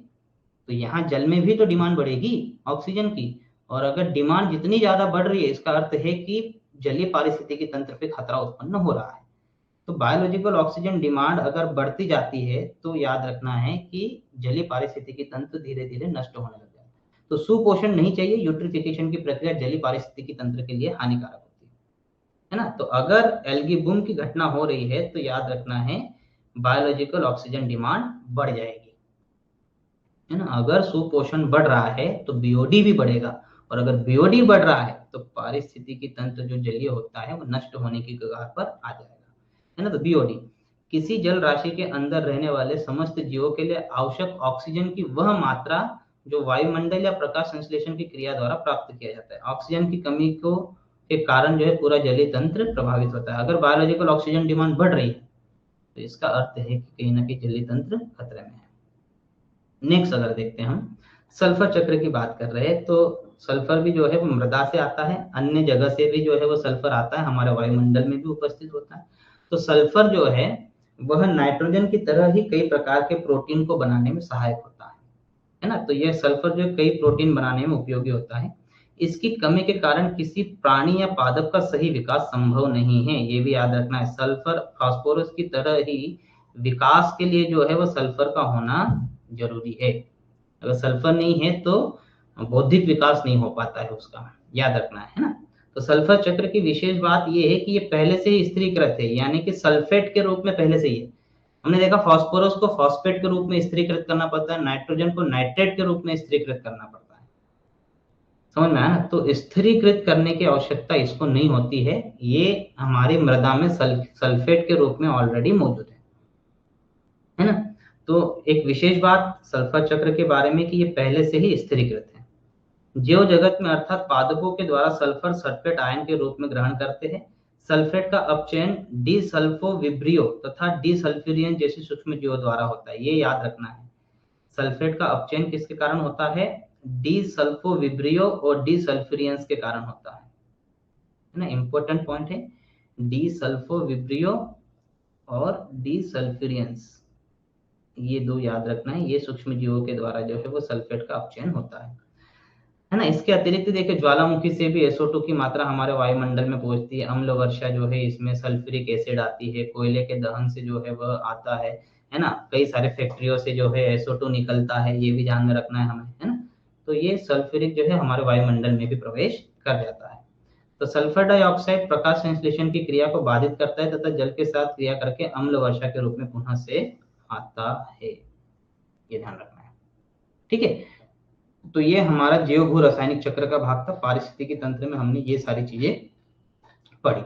तो यहाँ जल में भी तो डिमांड बढ़ेगी ऑक्सीजन की, और अगर डिमांड जितनी ज्यादा बढ़ रही है इसका अर्थ है कि जलीय पारिस्थितिकी तंत्र पे खतरा उत्पन्न हो रहा है। तो बायोलॉजिकल ऑक्सीजन डिमांड अगर बढ़ती जाती है तो याद रखना है कि जलीय पारिस्थितिकी तंत्र धीरे धीरे नष्ट होने लग जाता है। तो सुपोषण नहीं चाहिए, यूट्रिफिकेशन की प्रक्रिया जलीय पारिस्थितिकी तंत्र के लिए हानिकारक होती है ना। तो अगर एल्गी बूम की घटना हो रही है तो याद रखना है बायोलॉजिकल ऑक्सीजन डिमांड बढ़ जाएगी, है ना। अगर सुपोषण बढ़ रहा है तो बीओडी भी बढ़ेगा, और अगर बीओडी बढ़ रहा है तो पारिस्थितिकी तंत्र जो जलीय होता है वो नष्ट होने की कगार पर आ जाएगा, है ना। तो बीओडी किसी जल राशि के अंदर रहने वाले समस्त जीवों के लिए आवश्यक ऑक्सीजन की वह मात्रा जो वायुमंडल या प्रकाश संश्लेषण की क्रिया द्वारा प्राप्त किया जाता है। ऑक्सीजन की कमी को के कारण जो है पूरा जलीय तंत्र प्रभावित होता है। अगर बायोलॉजिकल ऑक्सीजन डिमांड बढ़ रही है तो इसका अर्थ है कि कहीं ना कहीं जलीय तंत्र खतरे में है। नेक्स्ट अगर देखते हैं हम सल्फर चक्र की बात कर रहे हैं, तो सल्फर भी जो है वो मृदा से आता है, अन्य जगह से भी जो है वो सल्फर आता है, हमारे वायुमंडल में भी उपस्थित होता है। तो सल्फर जो है वह नाइट्रोजन की तरह ही कई प्रकार के प्रोटीन को बनाने में सहायक होता है ना। तो यह सल्फर जो कई प्रोटीन बनाने में उपयोगी होता है। इसकी कमी के कारण किसी प्राणी या पादप का सही विकास संभव नहीं है, ये भी याद रखना है। सल्फर फास्फोरस की तरह ही विकास के लिए जो है वो सल्फर का होना जरूरी है। अगर सल्फर नहीं है तो बौद्धिक विकास नहीं हो पाता है उसका, याद रखना है ना। तो सल्फर चक्र की विशेष बात यह है कि ये पहले से ही स्थिरीकृत है, यानी कि सल्फेट के रूप में पहले से ही है। हमने देखा फास्फोरस को फॉस्फेट के रूप में स्थिरीकृत करना पड़ता है, नाइट्रोजन को नाइट्रेट के रूप में स्थिरीकृत करना पड़ता है, समझ में आया ना। तो स्थिरीकृत करने की आवश्यकता इसको नहीं होती है, ये हमारी मृदा में सल्फेट के रूप में ऑलरेडी मौजूद है ना। तो एक विशेष बात सल्फर चक्र के बारे में कि ये पहले से ही स्थिरीकृत है। जीव जगत में अर्थात पादपों के द्वारा सल्फर सल्फेट आयन के रूप में ग्रहण करते हैं। सल्फेट का अपचयन डिसल्फोविब्रियो तथा डिसल्फ्यूरियन जैसे सूक्ष्म जीवों द्वारा होता है, ये याद रखना है। सल्फेट का अपचयन किसके कारण होता है, डिसल्फोविब्रियो और डिसल्फ्यूरियंस के कारण होता है ना। इंपॉर्टेंट पॉइंट है, डिसल्फोविब्रियो और डिसल्फ्यूरियंस, ये दो याद रखना है। ये सूक्ष्म जीवों के द्वारा जो है वो सल्फेट का अपचयन होता है ना। इसके अतिरिक्त देखिए ज्वालामुखी से भी SO2 की मात्रा हमारे वायुमंडल में पहुंचती है। अम्ल वर्षा जो है इसमें सल्फ्यूरिक एसिड आती है, कोयले के दहन से जो है वह आता है ना। कई सारे फैक्ट्रियों से जो है SO2 निकलता है, ये भी ध्यान में रखना है हमें, है ना। तो ये सल्फ्यूरिक जो है हमारे वायुमंडल में भी प्रवेश कर जाता है। तो सल्फर डाइऑक्साइड प्रकाश संश्लेषण की क्रिया को बाधित करता है तथा जल के साथ क्रिया करके अम्ल वर्षा के रूप में पुनः से आता है, ये ध्यान रखना है, ठीक है। तो ये हमारा जैव भू रासायनिक चक्र का भाग था। पारिस्थितिकी तंत्र में हमने ये सारी चीजें पढ़ी,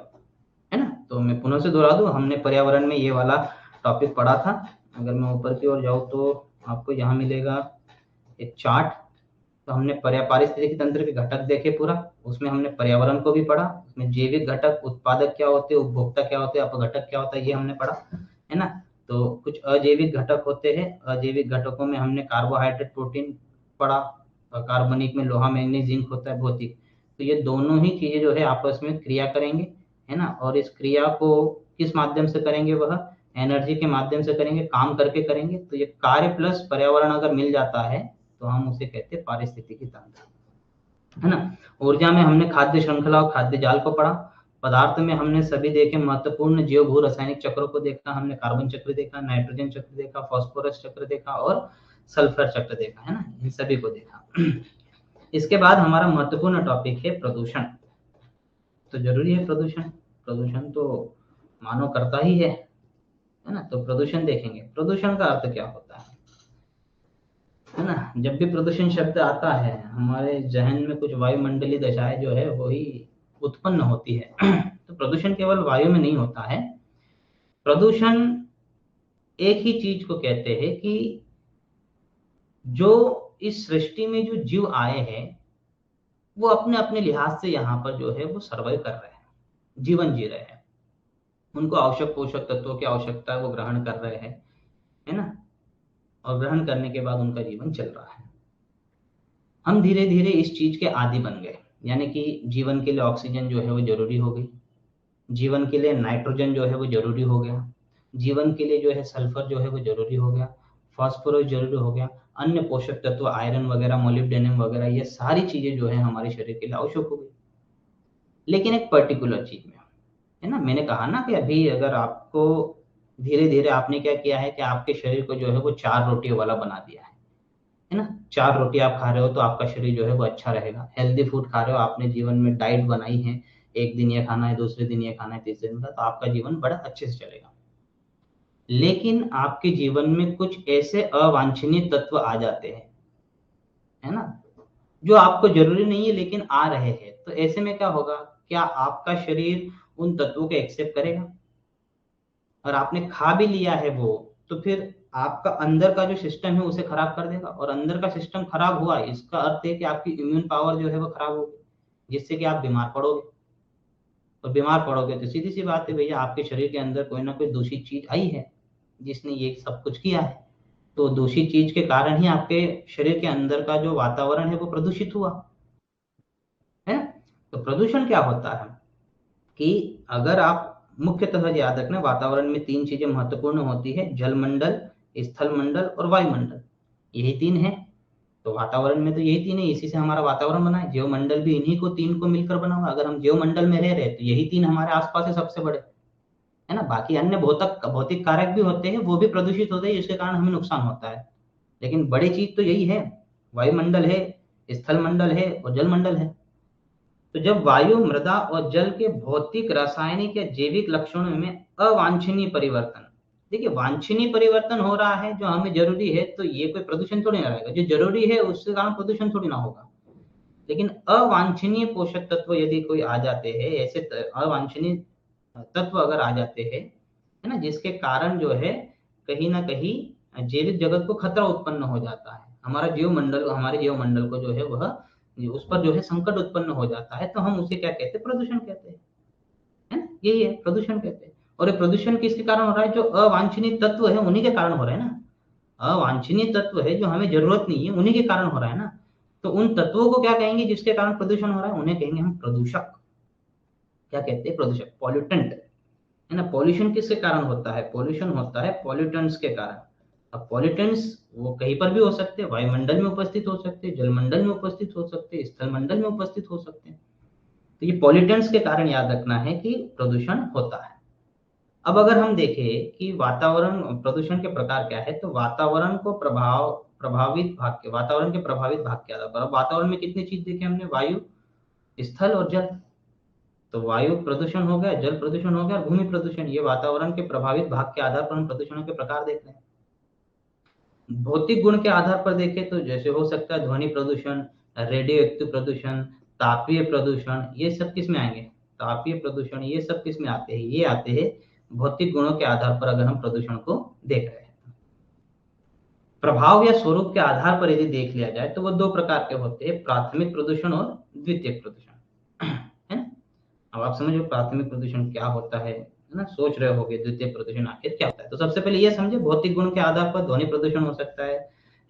है ना। तो मैं पुनः से दोहरा दूं, हमने पर्यावरण में ये वाला टॉपिक पढ़ा था। अगर मैं ऊपर की ओर जाऊं तो आपको यहाँ मिलेगा एक चार्ट, तो हमने पारिस्थितिकी तंत्र के घटक देखे पूरा, उसमें हमने पर्यावरण को भी पढ़ा, उसमें जैविक घटक, उत्पादक क्या होते हैं, उपभोक्ता क्या होते हैं, अपघटक क्या होता है, ये हमने पढ़ा, है ना। तो कुछ अजैविक घटक होते हैं, अजैविक घटकों में हमने कार्बोहाइड्रेट, प्रोटीन पढ़ा, और कार्बनिक में लोहा, मैंगनीज, जिंक होता है, भौतिक। तो ये दोनों ही चीजें जो है आपस में क्रिया करेंगे, है ना। और इस क्रिया को किस माध्यम से करेंगे, वह एनर्जी के माध्यम से करेंगे, काम करके करेंगे। तो ये कार्य प्लस पर्यावरण अगर मिल जाता है तो हम उसे कहते हैं पारिस्थितिकी तंत्र, है ना। ऊर्जा में हमने खाद्य श्रृंखला और खाद्य जाल को पढ़ा। पदार्थ में हमने सभी देखे महत्वपूर्ण जीव भू रासायनिक चक्रों को देखा, हमने कार्बन चक्र देखा, नाइट्रोजन चक्र देखा, फास्फोरस चक्र देखा और सल्फर चक्र देखा, है ना, इन सभी को देखा। इसके बाद हमारा महत्वपूर्ण टॉपिक है प्रदूषण। तो जरूरी है प्रदूषण, प्रदूषण तो मानव करता ही है ना। तो प्रदूषण देखेंगे, प्रदूषण का अर्थ क्या होता है ना। जब भी प्रदूषण शब्द आता है हमारे जहन में कुछ वायुमंडलीय दशाएं जो है वही उत्पन्न होती है। तो प्रदूषण केवल वायु में नहीं होता है। प्रदूषण एक ही चीज को कहते हैं कि जो इस सृष्टि में जो जीव आए हैं वो अपने अपने लिहाज से यहाँ पर जो है वो सर्वाइव कर रहे हैं, जीवन जी रहे हैं। उनको आवश्यक पोषक तत्वों की आवश्यकता है, वो ग्रहण कर रहे हैं, है ना। और ग्रहण करने के बाद उनका जीवन चल रहा है। हम धीरे धीरे इस चीज के आदी बन गए, यानी कि जीवन के लिए ऑक्सीजन जो है वो जरूरी हो गई, जीवन के लिए नाइट्रोजन जो है वो जरूरी हो गया, जीवन के लिए जो है सल्फर जो है वो जरूरी हो गया, फास्फोरस जरूरी हो गया, अन्य पोषक तत्व आयरन वगैरह, मोलिब्डेनम वगैरह, ये सारी चीजें जो है हमारे शरीर के लिए आवश्यक हो गई। लेकिन एक पर्टिकुलर चीज में, है ना, मैंने कहा ना कि अभी अगर आपको धीरे धीरे आपने क्या किया है कि आपके शरीर को जो है वो 4 रोटियों वाला बना दिया है ना। 4 रोटी आप खा रहे हो तो आपका शरीर जो है वो अच्छा रहेगा। हेल्दी फूड खा रहे हो, आपने जीवन में डाइट बनाई है, एक दिन ये खाना है, दूसरे दिन ये खाना है, तीसरे दिन का, तो आपका जीवन बड़ा अच्छे से चलेगा। लेकिन आपके जीवन में कुछ ऐसे अवांछनीय तत्व आ जाते हैं, है ना, जो आपको जरूरी नहीं है लेकिन आ रहे हैं। तो ऐसे में क्या होगा, क्या आपका शरीर उन तत्वों को एक्सेप्ट करेगा? और आपने खा भी लिया है वो, तो फिर आपका अंदर का जो सिस्टम है उसे खराब कर देगा, और अंदर का सिस्टम खराब हुआ इसका अर्थ है कि आपकी इम्यून पावर जो है वो खराब होगी, जिससे कि आप बीमार पड़ोगे। और बीमार पड़ोगे तो सीधी सी बात है भैया, आपके शरीर के अंदर कोई ना कोई दूषित चीज आई है जिसने ये सब कुछ किया है। तो दूषित चीज के कारण ही आपके शरीर के अंदर का जो वातावरण है वो प्रदूषित हुआ, है ना। तो प्रदूषण क्या होता है कि अगर आप मुख्यतः याद रखना, वातावरण में 3 चीजें महत्वपूर्ण होती है, जलमंडल, स्थल मंडल और वायुमंडल, यही 3 है। तो वातावरण में तो यही 3 है, इसी से हमारा वातावरण बना है। जीवमंडल भी इन्हीं को 3 को मिलकर बना हुआ। अगर हम जीवमंडल में रह रहे हैं तो यही 3 हमारे आसपास है सबसे बड़े, है ना। बाकी अन्य भौतिक भौतिक कारक भी होते हैं, वो भी प्रदूषित होते हैं, जिसके कारण हमें नुकसान होता है। लेकिन बड़ी चीज तो यही है, वायुमंडल है, स्थल मंडल है और जलमंडल है। तो जब वायु, मृदा और जल के भौतिक, रासायनिक या जैविक लक्षणों में अवांछनीय परिवर्तन, देखिए वांछनीय परिवर्तन हो रहा है जो हमें जरूरी है, तो ये कोई प्रदूषण थोड़ी ना रहेगा। जो जरूरी है उसके कारण प्रदूषण थोड़ी ना होगा। लेकिन अवांछनीय पोषक तत्व यदि कोई आ जाते हैं, ऐसे अवांछनीय तत्व अगर आ जाते हैं, है ना, जिसके कारण जो है कहीं ना कहीं जैविक जगत को खतरा उत्पन्न हो जाता है, हमारा जीव मंडल, हमारे जीव मंडल को जो है वह, उस पर जो है संकट उत्पन्न हो जाता है, तो हम उसे क्या कहते हैं, प्रदूषण कहते हैं, है ना। यही है प्रदूषण कहते हैं। और ये प्रदूषण किसके कारण हो रहा है, जो अवांछनीय तत्व है उन्हीं के कारण हो रहा है ना। अवांछनीय तत्व है जो हमें जरूरत नहीं है, उन्हीं के कारण हो रहा है ना। तो उन तत्वों को क्या कहेंगे जिसके कारण प्रदूषण हो रहा है, उन्हें कहेंगे हम प्रदूषक। क्या कहते हैं, प्रदूषक, पॉल्यूटेंट, है ना। पॉल्यूशन किसके कारण होता है, पॉल्यूशन होता है पॉल्यूटेंट्स के कारण। अब पॉल्यूटेंट्स वो कहीं पर भी हो सकते हैं, वायुमंडल में उपस्थित हो सकते हैं, जलमंडल में उपस्थित हो सकते हैं, स्थल मंडल में उपस्थित हो सकते हैं। तो ये पॉल्यूटेंट्स के कारण याद रखना है कि प्रदूषण होता है। अब अगर हम देखें कि वातावरण प्रदूषण के प्रकार क्या है, तो वातावरण को प्रभावित भाग के, वातावरण के प्रभावित भाग के आधार पर, वातावरण में कितनी चीज देखे हमने, वायु, स्थल और जल। तो वायु प्रदूषण हो गया, जल प्रदूषण हो गया, भूमि प्रदूषण, ये वातावरण के प्रभावित भाग के आधार पर हम प्रदूषणों के प्रकार देख रहे हैं। भौतिक गुण के आधार पर देखें तो जैसे हो सकता है ध्वनि प्रदूषण, रेडियो एक्टिव प्रदूषण, तापीय प्रदूषण, ये सब किस में आएंगे, तापीय प्रदूषण, ये सब किस में आते हैं, ये आते हैं भौतिक गुणों के आधार पर अगर हम प्रदूषण को देख रहे हैं। प्रभाव या स्वरूप के आधार पर यदि देख लिया जाए तो वो दो प्रकार के होते हैं, प्राथमिक प्रदूषण और द्वितीयक प्रदूषण, है ना। अब आप समझो प्राथमिक प्रदूषण क्या होता है ना, सोच रहे होगे द्वितीय प्रदूषण आखिर क्या होता है। तो सबसे पहले ये समझे, भौतिक गुण के आधार पर ध्वनि प्रदूषण हो सकता है,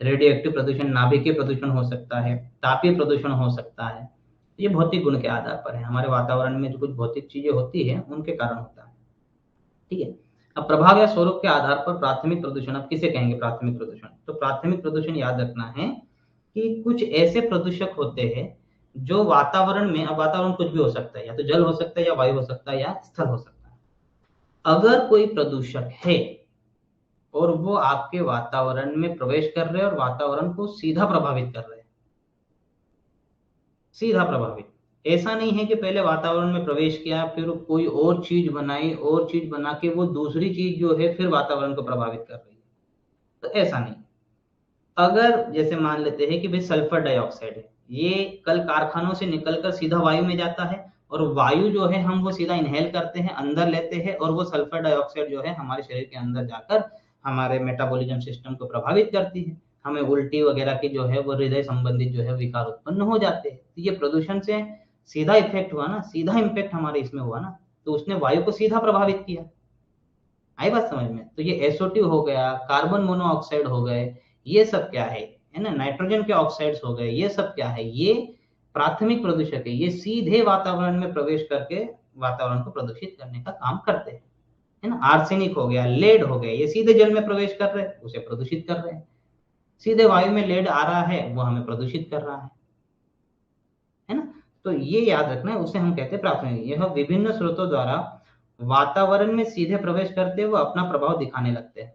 रेडियो एक्टिव प्रदूषण, नाभिकीय प्रदूषण हो सकता है, तापीय प्रदूषण हो सकता है। ये भौतिक गुण के आधार पर है, हमारे वातावरण में जो कुछ भौतिक चीजें होती है उनके कारण होता है, ठीक है। अब प्रभाव या स्वरूप के आधार पर प्राथमिक प्रदूषण, अब किसे कहेंगे प्राथमिक प्रदूषण, तो प्राथमिक प्रदूषण याद रखना है कि कुछ ऐसे प्रदूषक होते हैं जो वातावरण में, अब वातावरण कुछ भी हो सकता है, या तो जल हो सकता है, या वायु हो सकता है, या स्थल हो सकता है। अगर कोई प्रदूषक है और वो आपके वातावरण में प्रवेश कर रहे हैं और वातावरण को सीधा प्रभावित कर रहे हैं, सीधा प्रभावित, ऐसा नहीं है कि पहले वातावरण में प्रवेश किया फिर कोई और चीज बनाई, और चीज बना के वो दूसरी चीज जो है फिर वातावरण को प्रभावित कर रही है, तो ऐसा नहीं। अगर जैसे मान लेते हैं कि भाई सल्फर डाइऑक्साइड है, ये कल कारखानों से निकलकर सीधा वायु में जाता है, और वायु जो है हम वो सीधा इनहेल करते हैं, अंदर लेते हैं, और वो सल्फर डाइऑक्साइड जो है हमारे शरीर के अंदर जाकर हमारे मेटाबॉलिज्म सिस्टम को प्रभावित करती है, हमें उल्टी वगैरह की जो है वो हृदय संबंधित जो है विकार उत्पन्न हो जाते हैं। तो ये प्रदूषण से सीधा इफेक्ट हुआ ना, सीधा इम्पेक्ट हमारे इसमें हुआ ना, तो उसने वायु को सीधा प्रभावित किया। आई बात समझ में। तो ये SO2 हो गया, कार्बन मोनोऑक्साइड हो गए, ये सब क्या है ना, नाइट्रोजन के ऑक्साइड्स हो गए, ये सब क्या है, ये प्राथमिक प्रदूषक है, ये सीधे वातावरण में प्रवेश करके वातावरण को प्रदूषित करने का काम करते हैं, है ना। आर्सेनिक हो गया, लेड हो गया, ये सीधे जल में प्रवेश कर रहे हैं, उसे प्रदूषित कर रहे हैं। सीधे वायु में लेड आ रहा है, वो हमें प्रदूषित कर रहा है ना। तो ये याद रखना है, उसे हम कहते हैं प्राथमिक। यह विभिन्न स्रोतों द्वारा वातावरण में सीधे प्रवेश करते हुए अपना प्रभाव दिखाने लगते हैं,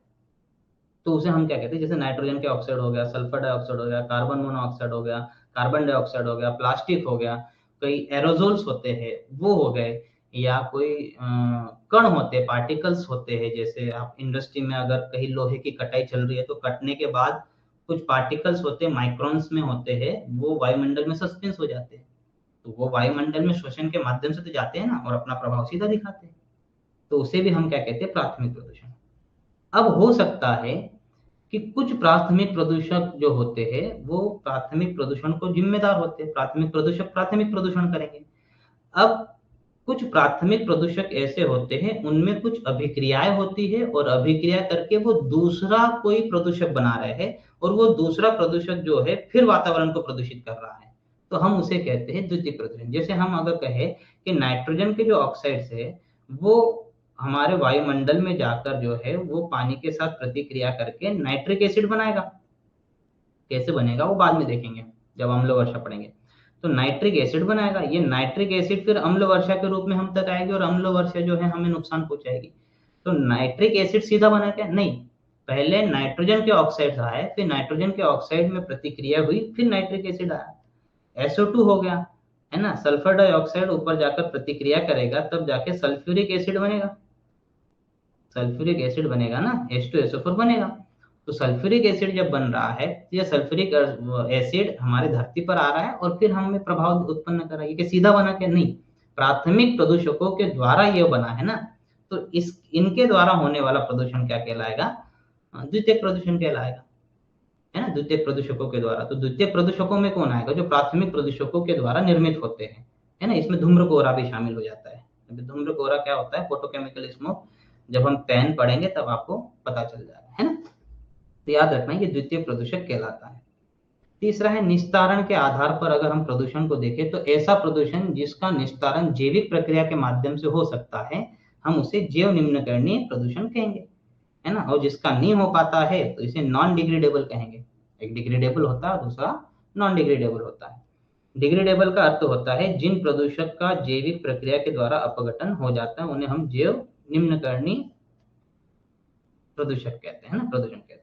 तो उसे हम क्या कहते हैं, जैसे नाइट्रोजन के ऑक्साइड हो गया, सल्फर डाइऑक्साइड हो गया, कार्बन मोनोऑक्साइड हो गया, कार्बन डाइऑक्साइड हो गया, प्लास्टिक हो गया, कई एरोजोल्स होते हैं वो हो गए, या कोई कण होते हैं, पार्टिकल्स होते हैं, जैसे आप इंडस्ट्री में अगर कहीं लोहे की कटाई चल रही है तो कटने के बाद कुछ पार्टिकल्स होते हैं, माइक्रॉन्स में होते हैं, वो वायुमंडल में सस्पेंस हो जाते हैं, तो वो वायुमंडल में श्वसन के माध्यम से तो जाते हैं ना, और अपना प्रभाव सीधा दिखाते हैं, तो उसे भी हम क्या कहते हैं, प्राथमिक प्रदूषण। अब हो सकता है कि कुछ प्राथमिक प्रदूषक जो होते हैं वो प्राथमिक प्रदूषण को जिम्मेदार होते हैं, प्राथमिक प्रदूषक प्राथमिक प्रदूषण करेंगे। अब कुछ प्राथमिक प्रदूषक ऐसे होते हैं उनमें कुछ अभिक्रियाएं होती है, और अभिक्रिया करके वो दूसरा कोई प्रदूषक बना रहे हैं, और वो दूसरा प्रदूषक जो है फिर वातावरण को प्रदूषित कर रहा है, तो हम उसे कहते हैं द्वितीय प्रदूषण। जैसे हम अगर कहें कि नाइट्रोजन के जो ऑक्साइड्स है वो हमारे वायुमंडल में जाकर जो है वो पानी के साथ प्रतिक्रिया करके नाइट्रिक एसिड बनाएगा। कैसे बनेगा वो बाद में देखेंगे जब अम्ल वर्षा पढ़ेंगे। तो नाइट्रिक एसिड बनाएगा, ये नाइट्रिक एसिड फिर अम्ल वर्षा के रूप में हम तक आएगी, और अम्ल वर्षा जो है हमें नुकसान पहुंचाएगी। तो नाइट्रिक एसिड सीधा बना क्या, नहीं, पहले नाइट्रोजन के ऑक्साइड आए, फिर नाइट्रोजन के ऑक्साइड में प्रतिक्रिया हुई, फिर नाइट्रिक एसिड आया, SO2 हो गया, है ना। सल्फर डाइऑक्साइड ऊपर जाकर प्रतिक्रिया करेगा, तब जाके सल्फ्यूरिक एसिड बनेगा, सल्फ्यूरिक एसिड बनेगा ना, H2SO4 बनेगा। तो सल्फ्यूरिक एसिड जब बन रहा है, तो ये सल्फ्यूरिक एसिड हमारे धरती पर आ रहा है और फिर हमें प्रभाव उत्पन्न कर रहा है, कि सीधा बना के नहीं, प्राथमिक प्रदूषकों के द्वारा ये बना है ना, तो इस इनके द्वारा होने वाला प्रदूषण क्या कहलाएगा, द्वितीय प्रदूषण कहलाएगा, है ना, द्वितीय प्रदूषकों के द्वारा। तो द्वितीय प्रदूषकों में कौन आएगा, जो प्राथमिक प्रदूषकों के द्वारा निर्मित होते हैं, है ना। इसमें धूम्र कोहरा भी शामिल हो जाता है। धूम्र कोहरा क्या होता है, फोटोकेमिकल स्मोक, जब हम पैन पढ़ेंगे तब आपको पता चल जाएगा, है ना। तो याद रखना कि द्वितीय प्रदूषक कहलाता है। तीसरा है निस्तारण के आधार पर। अगर हम प्रदूषण को देखें तो ऐसा प्रदूषण जिसका निस्तारण जैविक प्रक्रिया के माध्यम से हो सकता है, हम उसे जैव निम्नकरणीय प्रदूषण कहेंगे, है ना। और जिसका नहीं हो पाता है तो इसे नॉन डिग्रेडेबल कहेंगे। एक डिग्रेडेबल होता है, दूसरा नॉन डिग्रेडेबल होता है। डिग्रेडेबल का अर्थ होता है जिन प्रदूषक का जैविक प्रक्रिया के द्वारा अपघटन हो जाता है उन्हें हम जैव निम्नकरणीय प्रदूषक कहते हैं ना, प्रदूषण कहते हैं।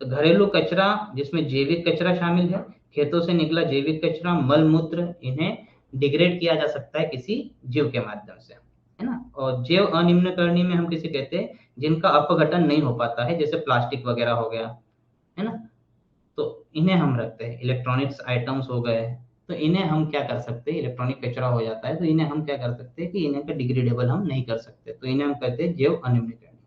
तो घरेलू कचरा जिसमें जैविक कचरा शामिल है, खेतों से निकला जैविक कचरा, मल मूत्र, इन्हें डिग्रेड किया जा सकता है किसी जीव के माध्यम से, है ना। और जैव अनिम्नकरणीय में हम किसे कहते हैं, जिनका अपघटन नहीं हो पाता है, जैसे प्लास्टिक वगैरह हो गया, है ना। तो इन्हें हम रखते हैं। इलेक्ट्रॉनिक्स आइटम्स हो गए, तो इन्हें हम क्या कर सकते हैं, इलेक्ट्रॉनिक कचरा हो जाता है तो इन्हें हम क्या कर सकते हैं कि इन्हें का डिग्रेडेबल हम नहीं कर सकते, तो इन्हें हम कहते हैं जैव अनिम्नकरणीय।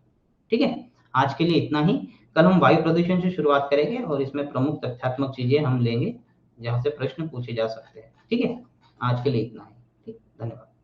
ठीक है, आज के लिए इतना ही। कल हम वायु प्रदूषण से शुरुआत करेंगे और इसमें प्रमुख तथ्यात्मक चीजें हम लेंगे जहां से प्रश्न पूछे जा सकते हैं। ठीक है, आज के लिए इतना ही। ठीक, धन्यवाद।